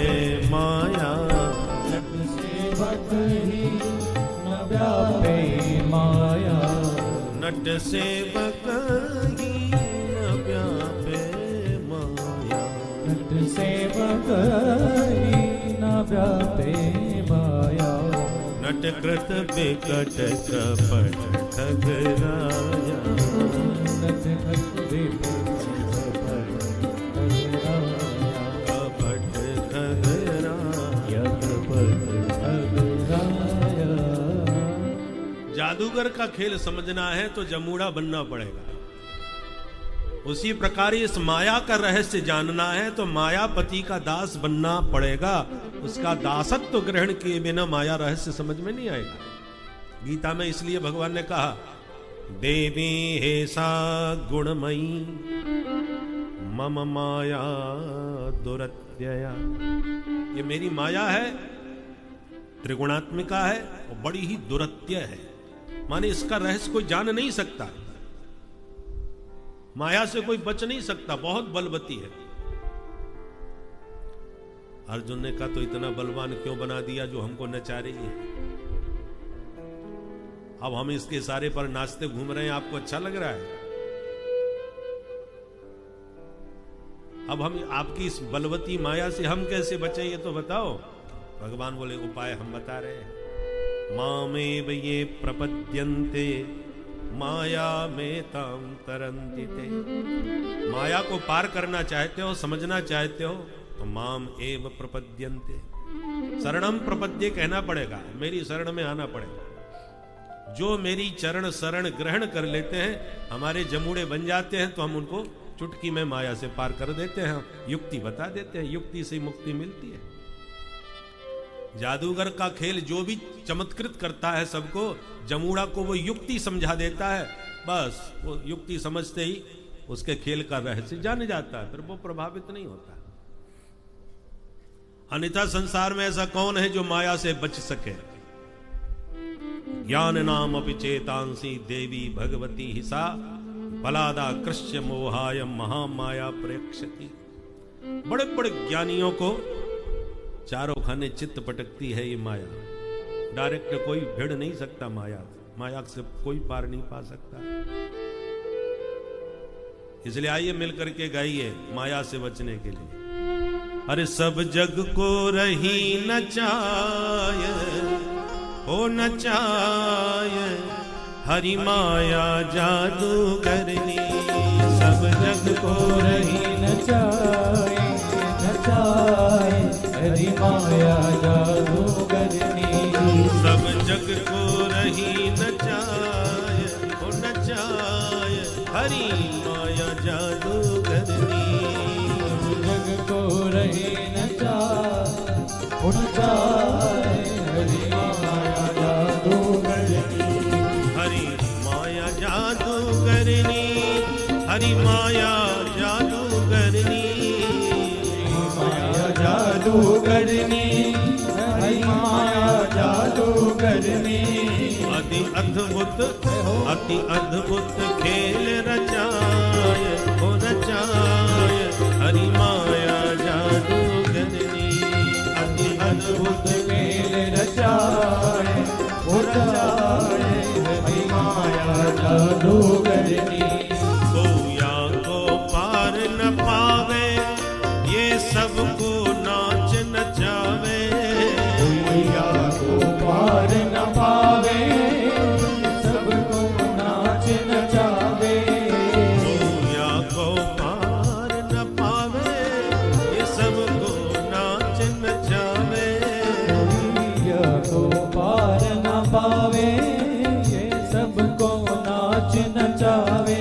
B: माया,
C: नट सेवक ही न व्यापे माया,
B: नट सेवक ही न व्यापे माया,
C: नट सेवक ही न व्यापे माया,
B: नटकृत बिकट कपट खगराया,
C: नटकृत बिकट कपट खगराया,
B: कपट खगराया।
C: कपट खगराया।
B: जादूगर का खेल समझना है तो जमूड़ा बनना पड़ेगा। उसी प्रकार इस माया का रहस्य जानना है तो मायापति का दास बनना पड़ेगा। उसका दासत्व ग्रहण किए बिना माया रहस्य समझ में नहीं आएगा। गीता में इसलिए भगवान ने कहा, देवी हे सा गुणमयी मम माया दुरत्यया। ये मेरी माया है, त्रिगुणात्मिका है और बड़ी ही दुरत्य है। माने इसका रहस्य कोई जान नहीं सकता, माया से कोई बच नहीं सकता, बहुत बलवती है। अर्जुन ने कहा तो इतना बलवान क्यों बना दिया जो हमको नचा रही है? अब हम इसके सारे पर नाचते घूम रहे हैं, आपको अच्छा लग रहा है? अब हम आपकी इस बलवती माया से हम कैसे बचे ये तो बताओ। भगवान बोले उपाय हम बता रहे हैं। मामेव ये प्रपद्यन्ते माया में ताम तरन्ति ते। माया को पार करना चाहते हो, समझना चाहते हो तो माम एव प्रपद्यन्ते, शरणम प्रपद्ये कहना पड़ेगा, मेरी शरण में आना पड़ेगा। जो मेरी चरण शरण ग्रहण कर लेते हैं, हमारे जमूड़े बन जाते हैं, तो हम उनको चुटकी में माया से पार कर देते हैं, युक्ति बता देते हैं, युक्ति से मुक्ति मिलती है। जादूगर का खेल जो भी चमत्कृत करता है सबको, जमूड़ा को वो युक्ति समझा देता है, बस वो युक्ति समझते ही उसके खेल का रहस्य जान जाता है, फिर वो प्रभावित नहीं होता। अन्यथा संसार में ऐसा कौन है जो माया से बच सके? ज्ञान नाम अपि चेतांसी देवी भगवती हिसा बलादा कृष्य मोहाय महामाया प्रेक्षति। बड़े बड़े ज्ञानियों को चारों खाने चित्त पटकती है ये माया। डायरेक्ट कोई भिड़ नहीं सकता माया, माया से कोई पार नहीं पा सकता। इसलिए आइए मिलकर के गाइए माया से बचने के लिए। अरे सब जग को रही नचाय, ओ नचाय हरि माया जादूगरनी। सब जग को रही
C: नचाए नचाए हरि माया जादूगरनी।
B: सब जग को रही नचाय, ओ नचाय हरि माया जादूगरनी।
C: जग को रही नचाए ओ नचाए हरि माया जादूगरनी।
B: हरि माया जादूगरनी, हरि माया जादूगरनी।
C: माया जादूगरनी हरि माया जादूगरनी।
B: अति अद्भुत अति अद्भुत खेल रचाय, ओ रचाय हरि माया जादूगरनी। अति अद्भुत
C: खेल रचाए ओ रचाए हरि माया जादूगरनी।
B: गोया को पार न पावे, ये सबको नाच नचावे।
C: गोया को पार न पावे, सबको नाच नचावे।
B: गोया को पार न पावे, ये सबको नाच नचावे।
C: गोया को पार न पावे, ये सबको नाच नचावे।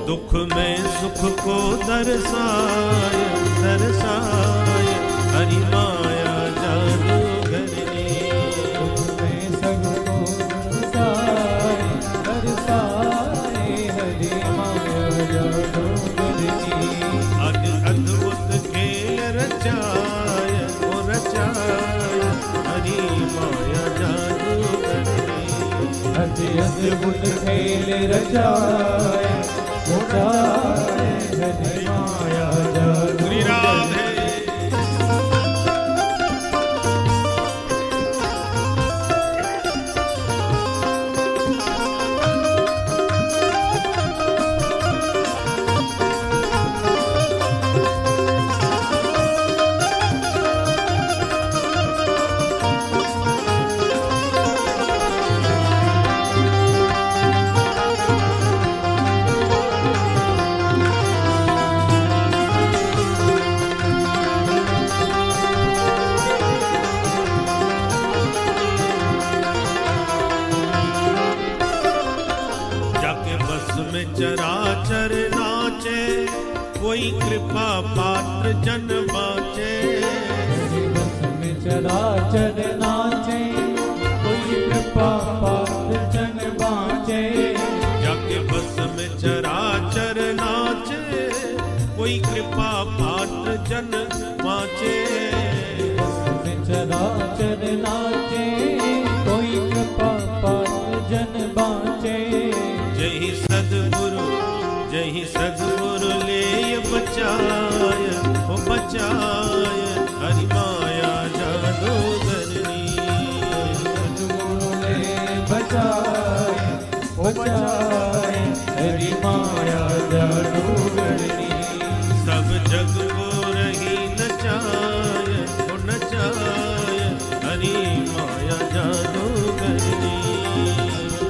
B: दुख में सुख को दर्शाए दर्शाए हरि माया जादूगरनी।
C: में सबको दर्शाए दर्शाए हरि माया जादूगरनी।
B: अति अद्भुत खेल रचाय, ओ रचाय हरि माया जादूगरनी।
C: अति अद्भुत खेल रचाए रचाए हरि माया
B: श्री राधे। चराचर नाचे, कोई कृपा पात्र जन बाचे।
C: में चराचर नाचे, कोई कृपा पात्र जन बाचे।
B: जाके बस में चराचर नाचे, कोई कृपा पात्र जन बाचे।
C: में चराचर नाचे, कोई कृपा
B: जगमुर ले बचाय ओ बचाय हरि माया जादूगरनी
C: जगमुर ले बचाय ओ बचाय हरि माया जादूगरनी
B: सब जग को रही नचाय ओ नचाय हरि माया जादूगरनी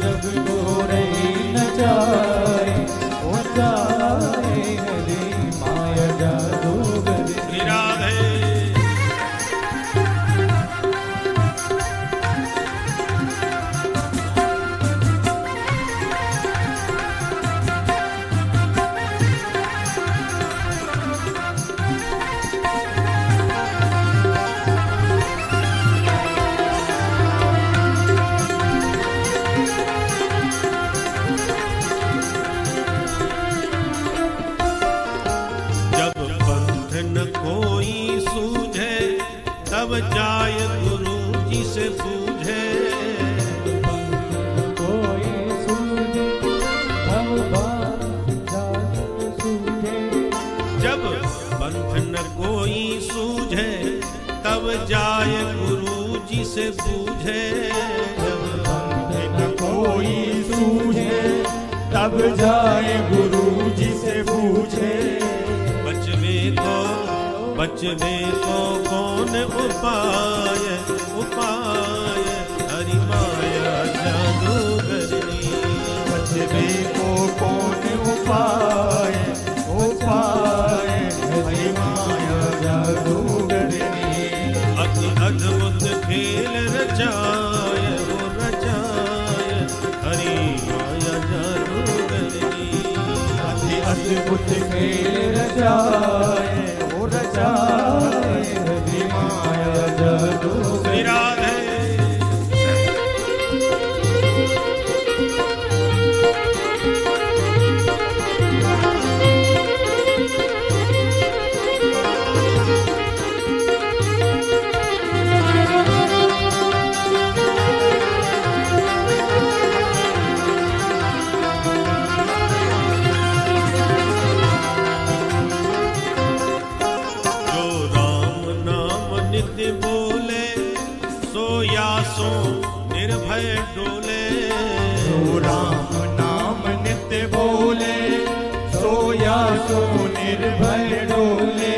C: जग को रही नचाए ओ जाए हरि माया जादूगरनी
B: राधे तब जाय गुरु जी से पूछे
C: कोई सूझे तब बात सूझे
B: जब पंथ न कोई सूझे तब जाय गुरु जी से पूछे
C: जब न कोई सूझे तब जाए गुरु जी से पूछे
B: बचने को कौन उपाय उपाय हरि माया जादूगरनी
C: बचने को कौन उपाय उपाय हरि माया जादूगरनी
B: अति अद्भुत खेल रचाय वो रचाय हरि माया जादूगरनी
C: अति अद्भुत खेल रचाए ओ रचाए हरि माया जादूगरनी
B: राधे सो निर्भय डोले
C: सो राम नाम नित्य बोले सोया सो निर्भय डोले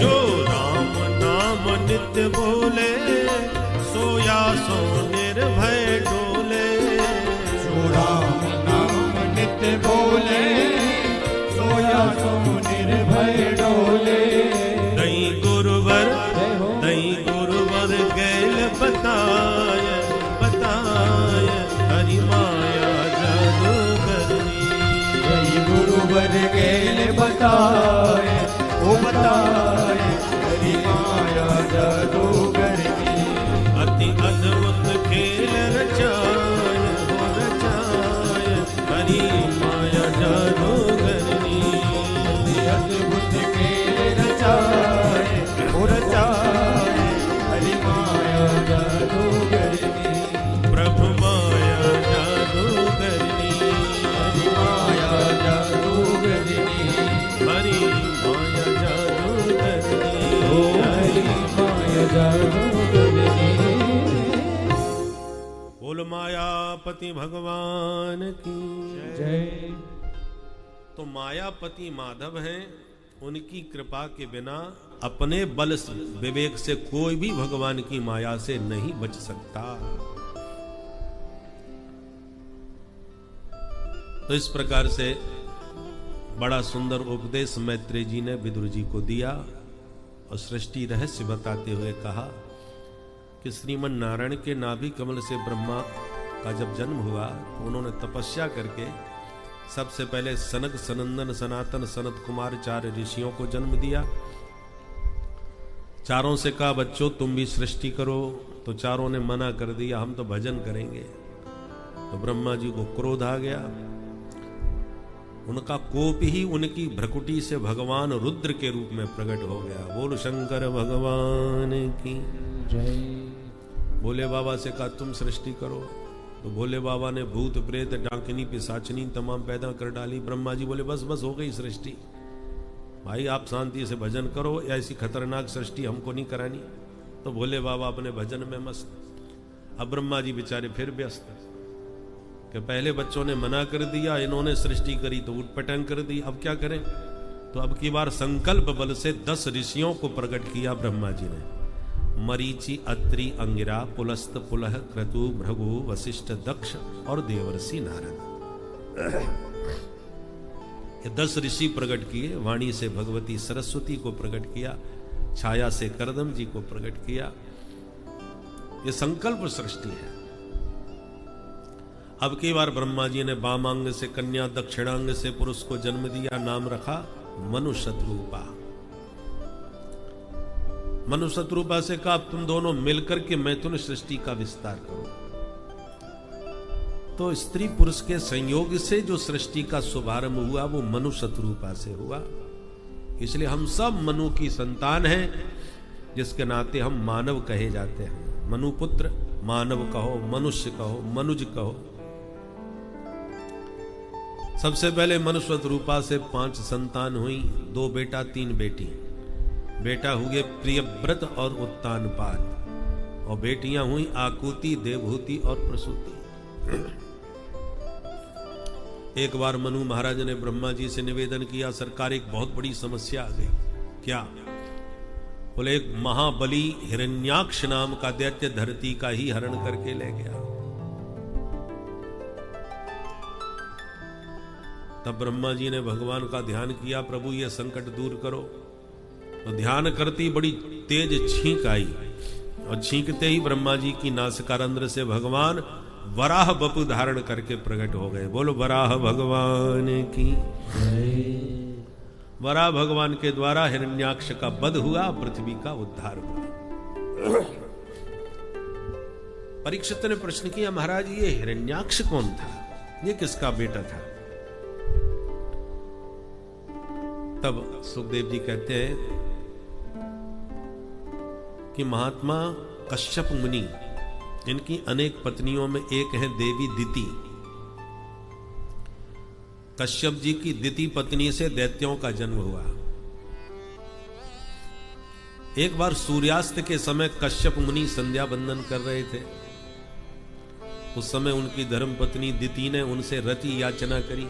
B: जो राम नाम नित्य बोले सोया सो निर्भय डोले
C: सो राम नाम नित्य बोले सोया सो निर्भय डोले
B: दई गुरुवर गैल बताय बताय हरि माया जादूगरनी
C: जय गुरुवर गैल बताए ओ बताए हरि माया जादूगरनी
B: अति अद्भुत खेल रचाय हो रचाय हरि माया जादूगरनी
C: अति अद्भुत खेल रचाए ओ रचाए हरि माया जादूगरनी
B: प्रभु माया जादूगरनी
C: हरि माया जादूगरनी
B: हरि माया जादूगरनी
C: ओ हरि माया जादूगरनी
B: बोल मायापति भगवान की
C: जय।
B: तो मायापति माधव हैं, उनकी कृपा के बिना अपने बल विवेक से कोई भी भगवान की माया से नहीं बच सकता। तो इस प्रकार से बड़ा सुंदर उपदेश मैत्रेय जी ने विदुर जी को दिया और सृष्टि रहस्य बताते हुए कहा कि श्रीमन नारायण के नाभि कमल से ब्रह्मा का जब जन्म हुआ तो उन्होंने तपस्या करके सबसे पहले सनक सनंदन सनातन सनत कुमार 4 ऋषियों को जन्म दिया। चारों से कहा बच्चों तुम भी सृष्टि करो, तो चारों ने मना कर दिया, हम तो भजन करेंगे। तो ब्रह्मा जी को क्रोध आ गया। उनका कोप ही उनकी भ्रकुटी से भगवान रुद्र के रूप में प्रकट हो गया। बोल शंकर भगवान की
C: जय।
B: बोले बाबा से कहा तुम सृष्टि करो। तो भोले बाबा ने भूत प्रेत डाकिनी पिशाचनी तमाम पैदा कर डाली। ब्रह्मा जी बोले बस बस हो गई सृष्टि, भाई आप शांति से भजन करो, ऐसी खतरनाक सृष्टि हमको नहीं करानी। तो भोले बाबा अपने भजन में मस्त। अब ब्रह्मा जी बेचारे फिर व्यस्त कि पहले बच्चों ने मना कर दिया, इन्होंने सृष्टि करी तो उटपटांग कर दी, अब क्या करें। तो अब की बार संकल्प बल से 10 ऋषियों को प्रकट किया ब्रह्मा जी ने। मरीचि, अत्रि, अंगिरा, पुलस्त, पुलह, क्रतु, भृगु, वशिष्ठ, दक्ष और देवर्षि नारद। ये 10 ऋषि प्रकट किए। वाणी से भगवती सरस्वती को प्रकट किया, छाया से करदम जी को प्रकट किया। ये संकल्प सृष्टि है। अब की बार ब्रह्मा जी ने वामांग से कन्या, दक्षिणांग से पुरुष को जन्म दिया, नाम रखा मनुशत्रूपा। मनुशत्रूपा से कहा तुम दोनों मिलकर के मैथुन सृष्टि का विस्तार करो। तो स्त्री पुरुष के संयोग से जो सृष्टि का शुभारंभ हुआ वो मनुशत्रूपा से हुआ। इसलिए हम सब मनु की संतान हैं, जिसके नाते हम मानव कहे जाते हैं। मनुपुत्र, मानव कहो, मनुष्य कहो, मनुज कहो। सबसे पहले मनुशत्रूपा से 5 संतान हुई, 2 बेटा 3 बेटी। बेटा हुए प्रियव्रत और उत्तानपाद, और बेटियां हुई आकुति, देवहूति और प्रसूति। एक बार मनु महाराज ने ब्रह्मा जी से निवेदन किया, सरकार एक बहुत बड़ी समस्या आ गई। क्या? बोले एक महाबली हिरण्याक्ष नाम का दैत्य धरती का ही हरण करके ले गया। तब ब्रह्मा जी ने भगवान का ध्यान किया, प्रभु ये संकट दूर करो। तो ध्यान करती बड़ी तेज छींक आई, और छींकते ही ब्रह्मा जी की नासिकारंध्र से भगवान वराह बपु धारण करके प्रकट हो गए। बोलो वराह भगवान की। वराह भगवान के द्वारा हिरण्याक्ष का वध हुआ, पृथ्वी का उद्धार हुआ। परीक्षित ने प्रश्न किया, महाराज ये हिरण्याक्ष कौन था, ये किसका बेटा था? तब सुखदेव जी कहते हैं कि महात्मा कश्यप मुनि, इनकी अनेक पत्नियों में एक है देवी दिति। कश्यप जी की दिति पत्नी से दैत्यों का जन्म हुआ। एक बार सूर्यास्त के समय कश्यप मुनि संध्या बंदन कर रहे थे। उस समय उनकी धर्मपत्नी दिति ने उनसे रति याचना करी।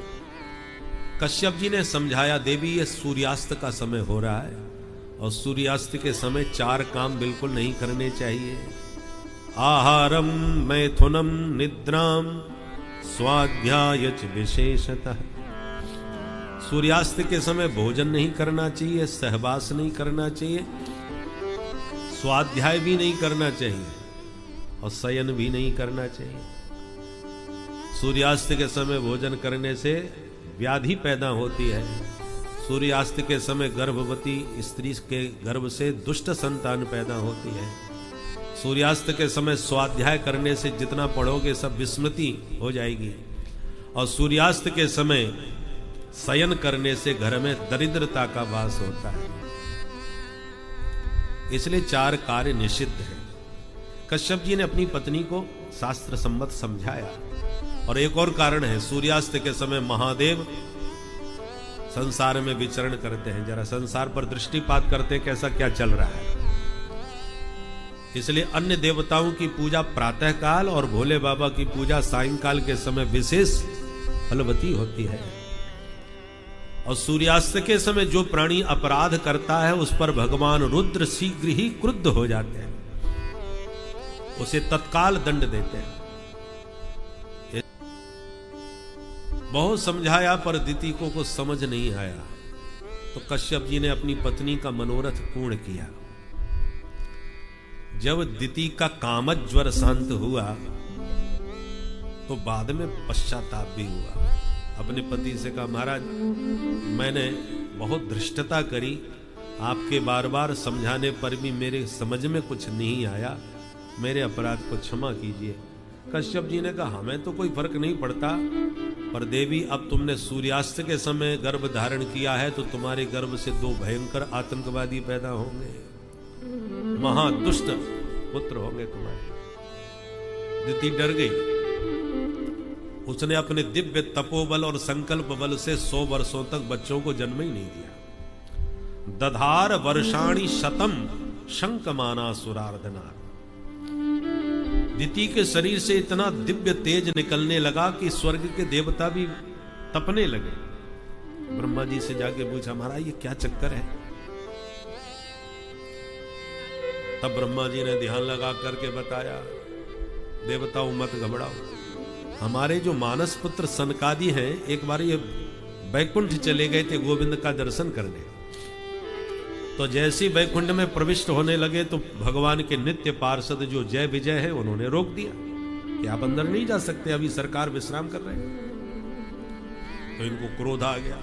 B: कश्यप जी ने समझाया, देवी ये सूर्यास्त का समय हो रहा है, और सूर्यास्त के समय 4 काम बिल्कुल नहीं करने चाहिए। आहारम, मैथुनम, निद्राम, स्वाध्याय च विशेषतः। सूर्यास्त के समय भोजन नहीं करना चाहिए, सहवास नहीं करना चाहिए, स्वाध्याय भी नहीं करना चाहिए, और शयन भी नहीं करना चाहिए। सूर्यास्त के समय भोजन करने से व्याधि पैदा होती है। सूर्यास्त के समय गर्भवती स्त्री के गर्भ से दुष्ट संतान पैदा होती है। सूर्यास्त के समय स्वाध्याय करने से जितना पढ़ोगे सब विस्मृति हो जाएगी, और सूर्यास्त के समय शयन करने से घर में दरिद्रता का वास होता है। इसलिए 4 कार्य निषिद्ध है। कश्यप जी ने अपनी पत्नी को शास्त्र सम्मत समझाया। और एक और कारण है, सूर्यास्त के समय महादेव संसार में विचरण करते हैं, जरा संसार पर दृष्टिपात करते हैं कैसा क्या चल रहा है। इसलिए अन्य देवताओं की पूजा प्रातः काल और भोले बाबा की पूजा सायंकाल के समय विशेष फलवती होती है। और सूर्यास्त के समय जो प्राणी अपराध करता है उस पर भगवान रुद्र शीघ्र ही क्रुद्ध हो जाते हैं, उसे तत्काल दंड देते हैं। बहुत समझाया पर दिति को कुछ समझ नहीं आया, तो कश्यप जी ने अपनी पत्नी का मनोरथ पूर्ण किया। जब दिति का कामज्वर शांत हुआ तो बाद में पश्चाताप भी हुआ। अपने पति से कहा, महाराज मैंने बहुत धृष्टता करी, आपके बार बार समझाने पर भी मेरे समझ में कुछ नहीं आया, मेरे अपराध को क्षमा कीजिए। कश्यप जी ने कहा, हमें तो कोई फर्क नहीं पड़ता, पर देवी अब तुमने सूर्यास्त के समय गर्भ धारण किया है तो तुम्हारे गर्भ से 2 भयंकर आतंकवादी पैदा होंगे, महादुष्ट पुत्र होंगे तुम्हारे। दिति डर गई। उसने अपने दिव्य तपोबल और संकल्प बल से 100 वर्षों तक बच्चों को जन्म ही नहीं दिया। दधार वर्षाणी शतम शंकमाना सुरार्धनार। दिति के शरीर से इतना दिव्य तेज निकलने लगा कि स्वर्ग के देवता भी तपने लगे। ब्रह्मा जी से जाके पूछा, महाराज ये क्या चक्कर है? तब ब्रह्मा जी ने ध्यान लगा करके बताया, देवताओं मत घबराओ, हमारे जो मानस पुत्र सनकादि हैं, एक बार ये वैकुंठ चले गए थे गोविंद का दर्शन करने। तो जैसे ही वैकुंठ में प्रविष्ट होने लगे तो भगवान के नित्य पार्षद जो जय विजय है उन्होंने रोक दिया कि आप अंदर नहीं जा सकते, अभी सरकार विश्राम कर रहे हैं। तो इनको क्रोध आ गया,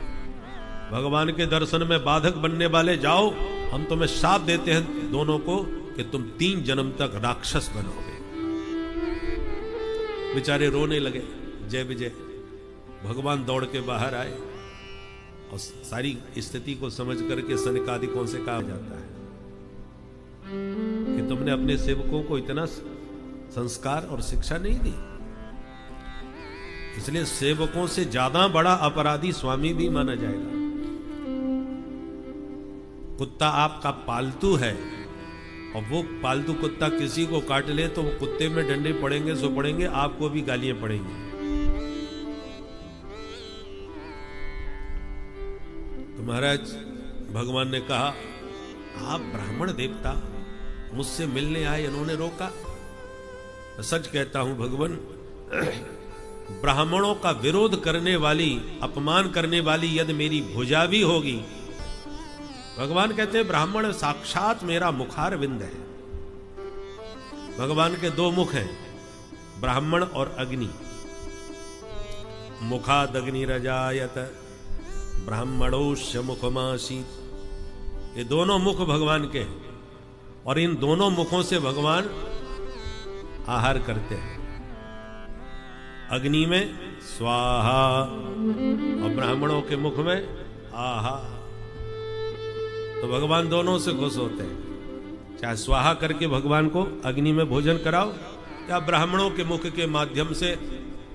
B: भगवान के दर्शन में बाधक बनने वाले, जाओ हम तुम्हें शाप देते हैं दोनों को कि तुम 3 जन्म तक राक्षस बनोगे। बेचारे रोने लगे। जय विजय भगवान दौड़ के बाहर आए और सारी स्थिति को समझ करके सनकादिकों से कहा जाता है कि तुमने अपने सेवकों को इतना संस्कार और शिक्षा नहीं दी, इसलिए सेवकों से ज्यादा बड़ा अपराधी स्वामी भी माना जाएगा। कुत्ता आपका पालतू है और वो पालतू कुत्ता किसी को काट ले तो वो कुत्ते में डंडे पड़ेंगे सो पड़ेंगे, आपको भी गालियां पड़ेंगी। तो महाराज भगवान ने कहा, आप ब्राह्मण देवता मुझसे मिलने आए, इन्होंने रोका? सच कहता हूं भगवान, ब्राह्मणों का विरोध करने वाली, अपमान करने वाली यदि मेरी भुजा भी होगी, भगवान कहते हैं ब्राह्मण साक्षात मेरा मुखार विंद है। भगवान के 2 मुख हैं, ब्राह्मण और अग्नि। मुखाद अग्नि रजायत ब्राह्मणोश्य मुखमासीत। ये दोनों मुख भगवान के हैं और इन दोनों मुखों से भगवान आहार करते हैं। अग्नि में स्वाहा और ब्राह्मणों के मुख में आहा। तो भगवान दोनों से खुश होते हैं, चाहे स्वाहा करके भगवान को अग्नि में भोजन कराओ या ब्राह्मणों के मुख के माध्यम से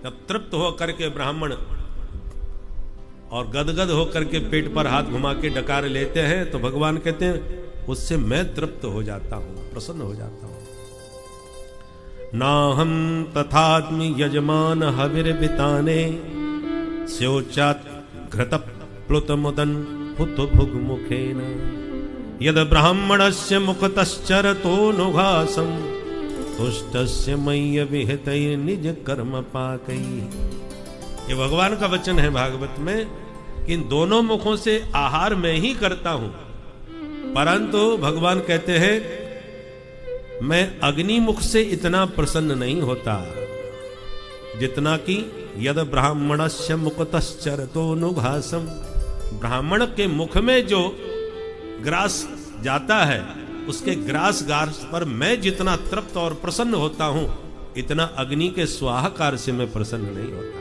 B: जब तृप्त हो करके ब्राह्मण और गदगद होकर के पेट पर हाथ घुमा के डकार लेते हैं तो भगवान कहते हैं उससे मैं तृप्त हो जाता हूं, प्रसन्न हो जाता हूं। नाहम तथात्मि यजमान हविर बिताने स्योचात घृत प्लुत मुदन पुत भुग मुखेन यद ब्राह्मणस्य मुखतश्चरतो नुघासं तुष्टस्य मय्य विहितैः निज कर्म पाकैः। ये भगवान का वचन है भागवत में कि इन दोनों मुखों से आहार मैं ही करता हूं, परंतु भगवान कहते हैं मैं अग्नि मुख से इतना प्रसन्न नहीं होता जितना कि यद ब्राह्मणस्य मुखतश्चरतो नुघासं। ब्राह्मण के मुख में जो ग्रास जाता है उसके ग्रास गार पर मैं जितना तृप्त और प्रसन्न होता हूं, इतना अग्नि के स्वाहाकार से मैं प्रसन्न नहीं होता।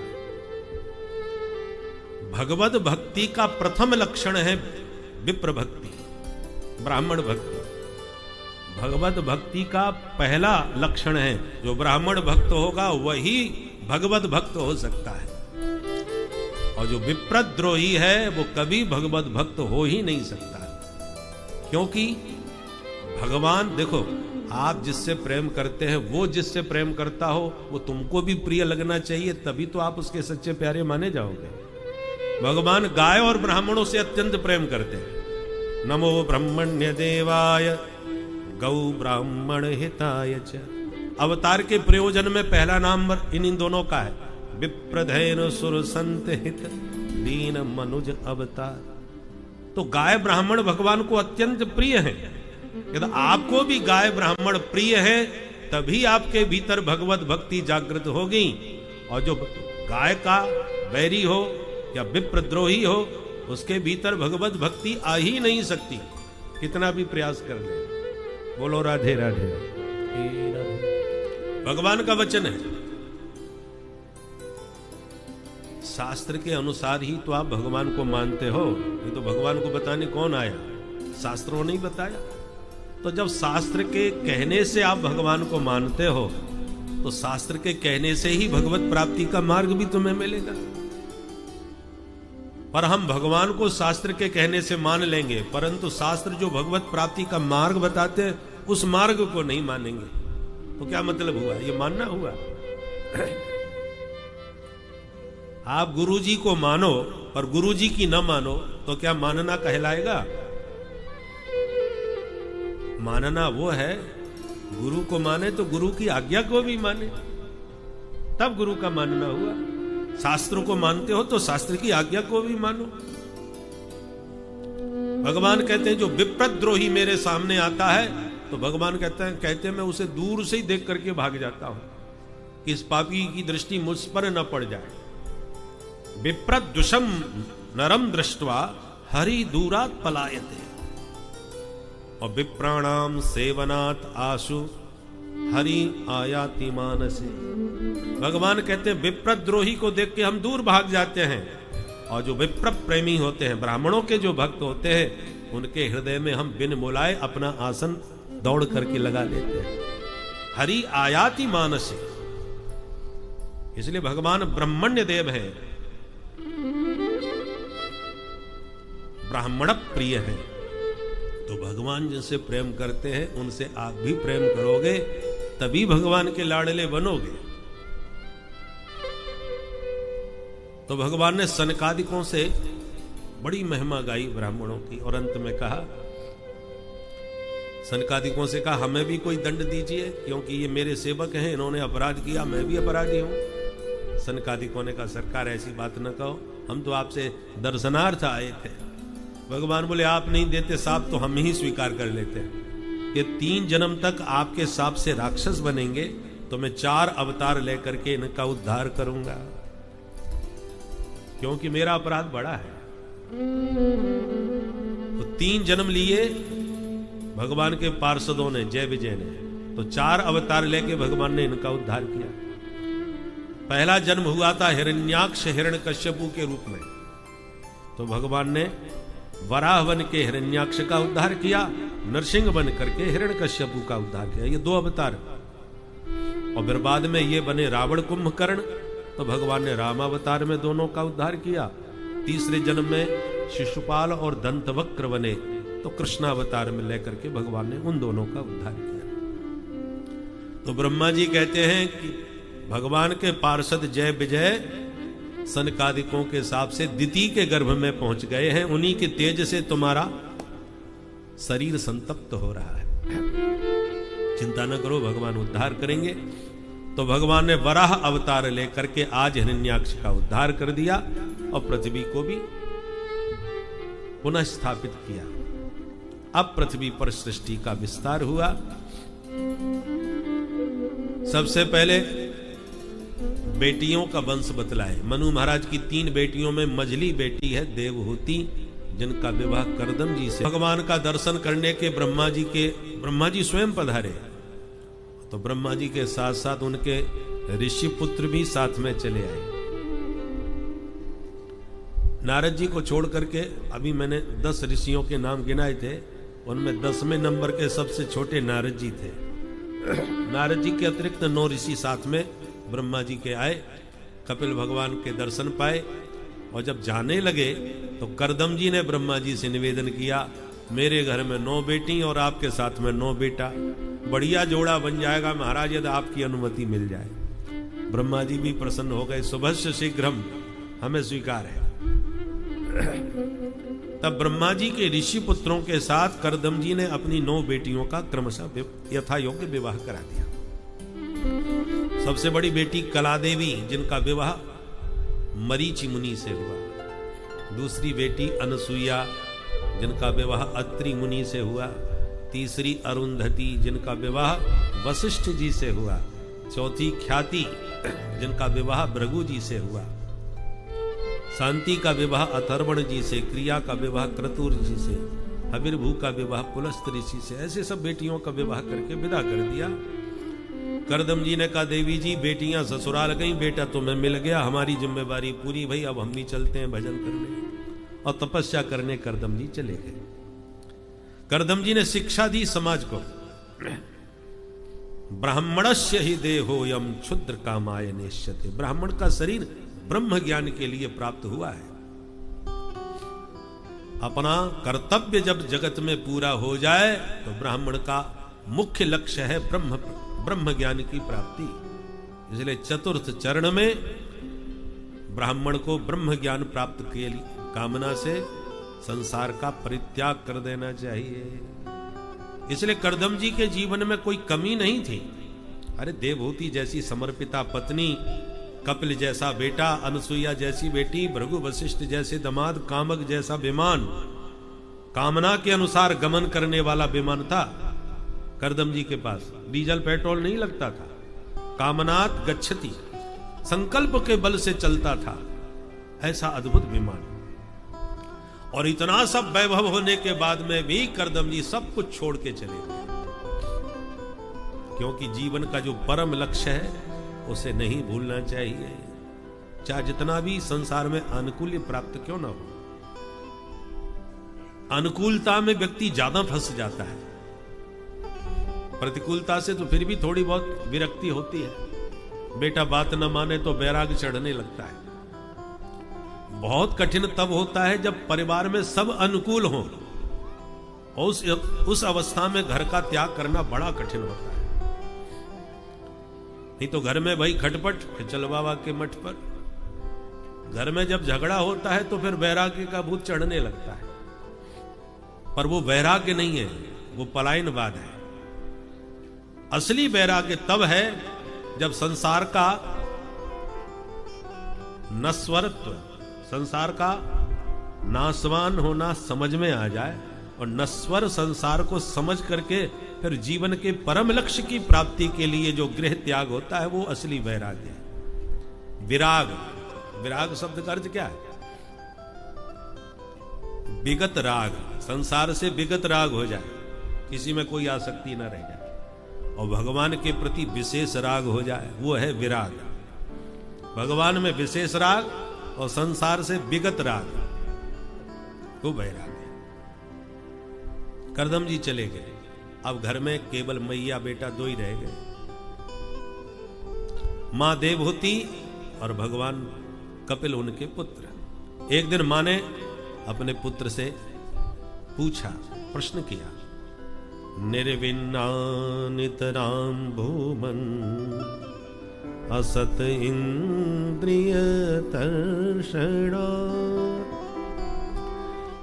B: भगवत भक्ति का प्रथम लक्षण है विप्र भक्ति, ब्राह्मण भक्ति। भगवत भक्ति का पहला लक्षण है जो ब्राह्मण भक्त होगा वही भगवत भक्त हो सकता है, और जो विप्रद्रोही है वो कभी भगवत भक्त हो ही नहीं सकता। क्योंकि भगवान, देखो, आप जिससे प्रेम करते हैं वो जिससे प्रेम करता हो वो तुमको भी प्रिय लगना चाहिए, तभी तो आप उसके सच्चे प्यारे माने जाओगे। भगवान गाय और ब्राह्मणों से अत्यंत प्रेम करते हैं। नमो ब्रह्मण्य देवाय गौ ब्राह्मण हिताय च। अवतार के प्रयोजन में पहला नाम इन दोनों का है, विप्रधैन सुर संत हित दीन मनुज अवतार। तो गाय ब्राह्मण भगवान को अत्यंत प्रिय है। यदि आपको भी गाय ब्राह्मण प्रिय है तभी आपके भीतर भगवत भक्ति जागृत होगी, और जो गाय का बैरी हो या विप्रद्रोही हो उसके भीतर भगवत भक्ति आ ही नहीं सकती, कितना भी प्रयास कर ले। बोलो राधे राधे। भगवान का वचन है, शास्त्र के अनुसार ही तो आप भगवान को मानते हो, ये तो भगवान को बताने कौन आया, शास्त्रों ने बताया। तो जब शास्त्र के कहने से आप भगवान को मानते हो तो शास्त्र के कहने से ही भगवत प्राप्ति का मार्ग भी तुम्हें मिलेगा। पर हम भगवान को शास्त्र के कहने से मान लेंगे, परंतु शास्त्र जो भगवत प्राप्ति का मार्ग बताते हैं उस मार्ग को नहीं मानेंगे, तो क्या मतलब हुआ? ये मानना हुआ? आप गुरुजी को मानो पर गुरुजी की न मानो तो क्या मानना कहलाएगा? मानना वो है गुरु को माने तो गुरु की आज्ञा को भी माने, तब गुरु का मानना हुआ। शास्त्र को मानते हो तो शास्त्र की आज्ञा को भी मानो। भगवान कहते हैं जो विप्रद्रोही मेरे सामने आता है तो भगवान कहते हैं मैं उसे दूर से ही देख करके भाग जाता हूं कि इस पापी की दृष्टि मुझ पर न पड़ जाए। विप्रद्युषम नरम दृष्ट्वा हरि दूरात पलायते और विप्राणाम सेवनात् आशु हरि आयाति मानसे। भगवान कहते हैं विप्रद्रोही को देख के हम दूर भाग जाते हैं, और जो विप्र प्रेमी होते हैं, ब्राह्मणों के जो भक्त होते हैं, उनके हृदय में हम बिन बुलाए अपना आसन दौड़ करके लगा लेते हैं। हरि आयाति मानसे, इसलिए भगवान ब्रह्मण्य देव है, ब्राह्मण प्रिय है। तो भगवान जिनसे प्रेम करते हैं उनसे आप भी प्रेम करोगे तभी भगवान के लाडले बनोगे। तो भगवान ने सनकादिकों से बड़ी महिमा गाई ब्राह्मणों की, और अंत में कहा, सनकादिकों से कहा हमें भी कोई दंड दीजिए, क्योंकि ये मेरे सेवक हैं, इन्होंने अपराध किया, मैं भी अपराधी हूं। सनकादिकों ने कहा सरकार ऐसी बात न कहो, हम तो आपसे दर्शनार्थ आए थे। भगवान बोले आप नहीं देते साप तो हम ही स्वीकार कर लेते हैं कि 3 जन्म तक आपके साप से राक्षस बनेंगे तो मैं 4 अवतार लेकर के इनका उद्धार करूंगा, क्योंकि मेरा अपराध बड़ा है। तो 3 जन्म लिए भगवान के पार्षदों ने, जय विजय ने, तो 4 अवतार लेके भगवान ने इनका उद्धार किया। पहला जन्म हुआ था हिरण्याक्ष हिरण्यकश्यपु के रूप में, तो भगवान ने वराह बन के हिरण्याक्ष का उद्धार किया, नरसिंह बन करके हिरण्यकश्यपु का उद्धार किया। ये 2 अवतार। और फिर बाद में ये बने रावण कुंभकर्ण, तो भगवान ने रामावतार में दोनों का उद्धार किया। तीसरे जन्म में शिशुपाल और दंतवक्र बने, तो कृष्णावतार में लेकर के भगवान ने उन दोनों का उद्धार किया। तो ब्रह्मा जी कहते हैं कि भगवान के पार्षद जय विजय सनकादिकों के हिसाब से दिति के गर्भ में पहुंच गए हैं, उन्हीं के तेज से तुम्हारा शरीर संतप्त हो रहा है। चिंता न करो, भगवान उद्धार करेंगे। तो भगवान ने वराह अवतार लेकर के आज हिरण्याक्ष का उद्धार कर दिया और पृथ्वी को भी पुनः स्थापित किया। अब पृथ्वी पर सृष्टि का विस्तार हुआ। सबसे पहले बेटियों का वंश बतलाए। मनु महाराज की 3 बेटियों में मझली बेटी है देवहूति, जिनका विवाह करदम जी से। भगवान का दर्शन करने के ब्रह्मा जी स्वयं पधारे, तो ब्रह्मा जी के साथ साथ उनके ऋषि पुत्र भी साथ में चले आए। नारद जी को छोड़ करके अभी मैंने 10 ऋषियों के नाम गिनाए थे, उनमें 10वें नंबर के सबसे छोटे नारद जी थे। नारद जी के अतिरिक्त 9 ऋषि साथ में ब्रह्मा जी के आए, कपिल भगवान के दर्शन पाए, और जब जाने लगे तो करदम जी ने ब्रह्मा जी से निवेदन किया, मेरे घर में 9 बेटी और आपके साथ में 9 बेटा, बढ़िया जोड़ा बन जाएगा महाराज यदि आपकी अनुमति मिल जाए। ब्रह्मा जी भी प्रसन्न हो गए, शुभस्य शीघ्रम, हमें स्वीकार है। तब ब्रह्मा जी के ऋषि पुत्रों के साथ करदम जी ने अपनी 9 बेटियों का क्रमशः यथा योग्य विवाह करा दिया। सबसे बड़ी बेटी कला देवी, जिनका विवाह मरीचि मुनि से हुआ। दूसरी बेटी अनसुईया, जिनका विवाह अत्रि मुनि से हुआ। तीसरी अरुंधति, जिनका विवाह वशिष्ठ जी से हुआ। चौथी ख्याति, जिनका विवाह भृगु जी से हुआ। शांति का विवाह अथर्वण जी से, क्रिया का विवाह क्रतुर जी से, हविर्भू का विवाह पुलस्त ऋषि से। ऐसे सब बेटियों का विवाह करके विदा कर दिया। करदम जी ने कहा देवी जी बेटियां ससुराल गई, बेटा तुम्हें मिल गया, हमारी जिम्मेवारी पूरी भई, अब हम भी चलते हैं भजन करने। और तपस्या करने करदम जी चले गए। करदम जी ने शिक्षा दी समाज को, ब्राह्मणस्य ही देहोयम क्षुद्र कामाय नेष्यते। ब्राह्मण का शरीर ब्रह्म ज्ञान के लिए प्राप्त हुआ है। अपना कर्तव्य जब जगत में पूरा हो जाए तो ब्राह्मण का मुख्य लक्ष्य है ब्रह्म ज्ञान की प्राप्ति। इसलिए चतुर्थ चरण में ब्राह्मण को ब्रह्म ज्ञान प्राप्त के कामना से संसार का परित्याग कर देना चाहिए। इसलिए करदम जी के जीवन में कोई कमी नहीं थी। अरे देवहूति जैसी समर्पिता पत्नी, कपिल जैसा बेटा, अनसुईया जैसी बेटी, भृगु वशिष्ठ जैसे दामाद, कामक जैसा विमान, कामना के अनुसार गमन करने वाला विमान था करदम जी के पास। डीजल पेट्रोल नहीं लगता था। कामनात गच्छति, संकल्प के बल से चलता था ऐसा अद्भुत विमान। और इतना सब वैभव होने के बाद में भी करदम जी सब कुछ छोड़ के चले गए, क्योंकि जीवन का जो परम लक्ष्य है उसे नहीं भूलना चाहिए, चाहे जितना भी संसार में अनुकूल्य प्राप्त क्यों ना हो। अनुकूलता में व्यक्ति ज्यादा फंस जाता है, प्रतिकूलता से तो फिर भी थोड़ी बहुत विरक्ति होती है। बेटा बात न माने तो बैराग चढ़ने लगता है। बहुत कठिन तब होता है जब परिवार में सब अनुकूल हो, उस अवस्था में घर का त्याग करना बड़ा कठिन होता है। नहीं तो घर में भाई खटपट, चल बाबा के मठ पर। घर में जब झगड़ा होता है तो फिर वैराग्य का भूत चढ़ने लगता है, पर वो वैराग्य नहीं है, वो पलायनवाद है। असली वैराग्य तब है जब संसार का नश्वरत्व, संसार का नाशवान होना समझ में आ जाए और नश्वर संसार को समझ करके फिर जीवन के परम लक्ष्य की प्राप्ति के लिए जो गृह त्याग होता है वो असली वैराग्य है। विराग, विराग शब्द का अर्थ क्या है? विगत राग, संसार से विगत राग हो जाए, किसी में कोई आसक्ति ना रह जाए और भगवान के प्रति विशेष राग हो जाए, वो है विराग। भगवान में विशेष राग और संसार से विगत राग, वो वैराग है। करदम जी चले गए। अब घर में केवल मैया बेटा दो ही रह गए, मां देवहूति और भगवान कपिल उनके पुत्र। एक दिन मां ने अपने पुत्र से पूछा, प्रश्न किया, निर्विन्ना नितराम भूमन असत इंद्रिय तर्षणा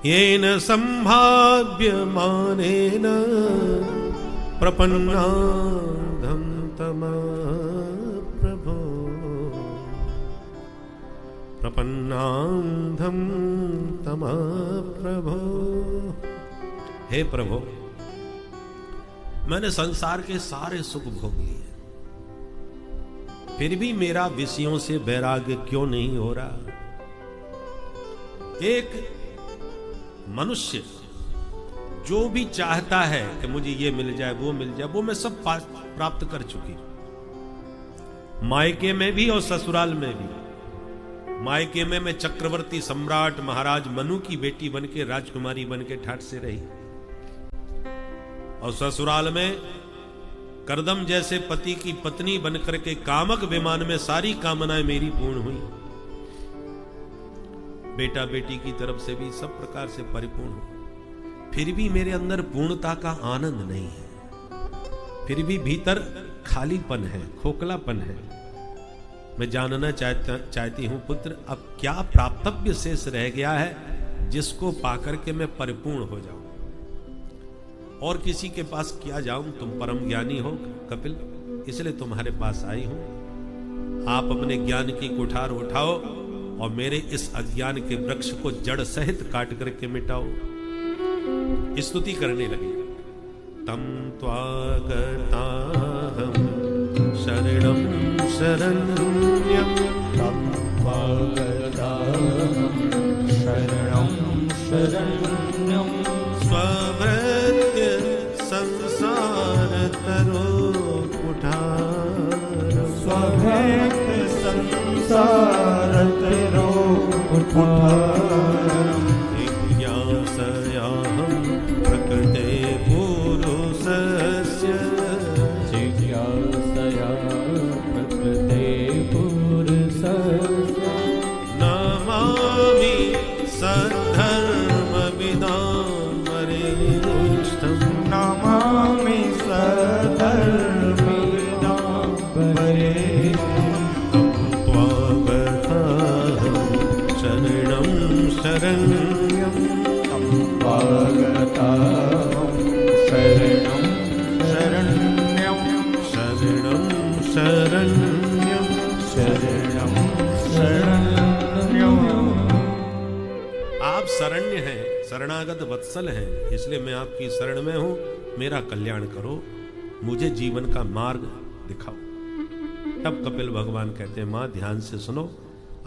B: येन संभाव्यमानेन प्रपन्नाधं तमा प्रभो, प्रपन्नाधं तमा प्रभो। हे प्रभो, मैंने संसार के सारे सुख भोग लिए, फिर भी मेरा विषयों से वैराग्य क्यों नहीं हो रहा? एक मनुष्य जो भी चाहता है कि मुझे ये मिल जाए, वो मिल जाए, वो मैं सब प्राप्त कर चुकी हूं, मायके में भी और ससुराल में भी। मायके में मैं चक्रवर्ती सम्राट महाराज मनु की बेटी बनके, राजकुमारी बनके ठाठ से रही, और ससुराल में करदम जैसे पति की पत्नी बनकर के कामक विमान में सारी कामनाएं मेरी पूर्ण हुई। बेटा बेटी की तरफ से भी सब प्रकार से परिपूर्ण हूं, फिर भी मेरे अंदर पूर्णता का आनंद नहीं है, फिर भी भीतर खालीपन है, खोखलापन है। मैं जानना चाहती हूं पुत्र, अब क्या प्राप्तव्य शेष रह गया है जिसको पाकर के मैं परिपूर्ण हो जाऊं? और किसी के पास क्या जाऊं? तुम परम ज्ञानी हो कपिल, इसलिए तुम्हारे पास आई हूं। आप अपने ज्ञान की कुठार उठाओ और मेरे इस अज्ञान के वृक्ष को जड़ सहित काट करके मिटाओ। स्तुति करने लगे। तम त्वागताहं शरणं शरण्यं,
C: तम त्वागताहं शरणं शरण्यं,
B: स्वभृत्य संसार तरो कुठारं,
C: स्वभृत्य संसार तरो कुठारं,
B: जिज्ञासयाहं प्रकृते पुरुषस्य,
C: जिज्ञासयाहं
B: शरणागत वत्सल हैं, इसलिए मैं आपकी शरण में हूं, मेरा कल्याण करो, मुझे जीवन का मार्ग दिखाओ। तब कपिल भगवान कहते हैं, मां ध्यान से सुनो,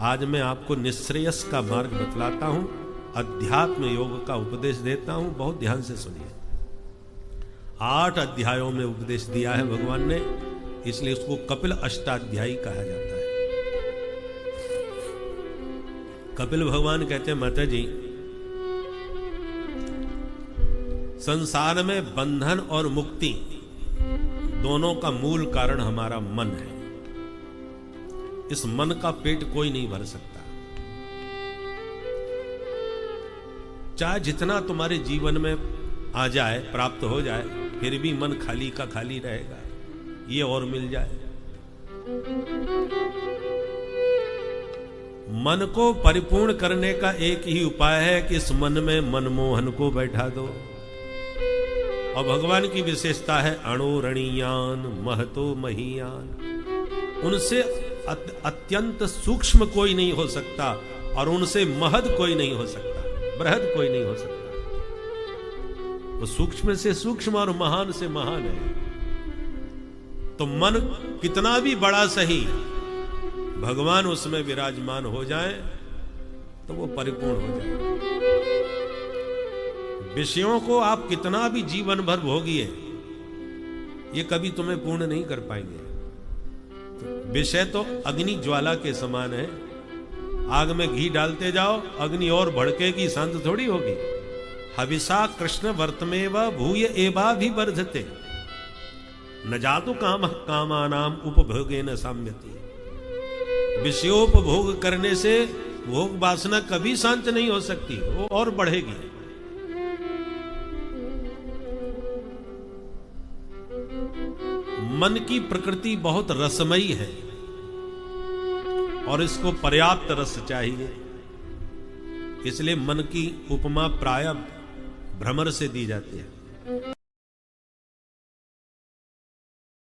B: आज मैं आपको निश्रेयस का मार्ग बतलाता हूं, अध्यात्म योग का उपदेश देता हूं, बहुत ध्यान से सुनिए। 8 अध्यायों में उपदेश दिया है भगवान ने, इसलिए उसको कपिल अष्टाध्यायी कहा जाता है। कपिल भगवान कहते हैं, माता जी, संसार में बंधन और मुक्ति दोनों का मूल कारण हमारा मन है। इस मन का पेट कोई नहीं भर सकता। चाहे जितना तुम्हारे जीवन में आ जाए, प्राप्त हो जाए, फिर भी मन खाली का खाली रहेगा। ये और मिल जाए। मन को परिपूर्ण करने का एक ही उपाय है कि इस मन में मनमोहन को बैठा दो। और भगवान की विशेषता है अणोरणीयान महतो महीयान। उनसे अत्यंत सूक्ष्म कोई नहीं हो सकता और उनसे महद कोई नहीं हो सकता, बृहद कोई नहीं हो सकता। वो सूक्ष्म से सूक्ष्म और महान से महान है। तो मन कितना भी बड़ा सही, भगवान उसमें विराजमान हो जाए तो वो परिपूर्ण हो जाए। विषयों को आप कितना भी जीवन भर भोगिए, ये कभी तुम्हें पूर्ण नहीं कर पाएंगे। विषय तो अग्नि ज्वाला के समान है। आग में घी डालते जाओ, अग्नि और भड़केगी, शांत थोड़ी होगी। हविषा कृष्ण वर्तमेव भूय एवा भी वर्धते, न जातु काम कामानाम उपभोगे न साम्यति। विषयोपभोग करने से भोग वासना कभी शांत नहीं हो सकती, वो और बढ़ेगी। मन की प्रकृति बहुत रसमयी है और इसको पर्याप्त रस चाहिए। इसलिए मन की उपमा प्रायः भ्रमर से दी जाती है।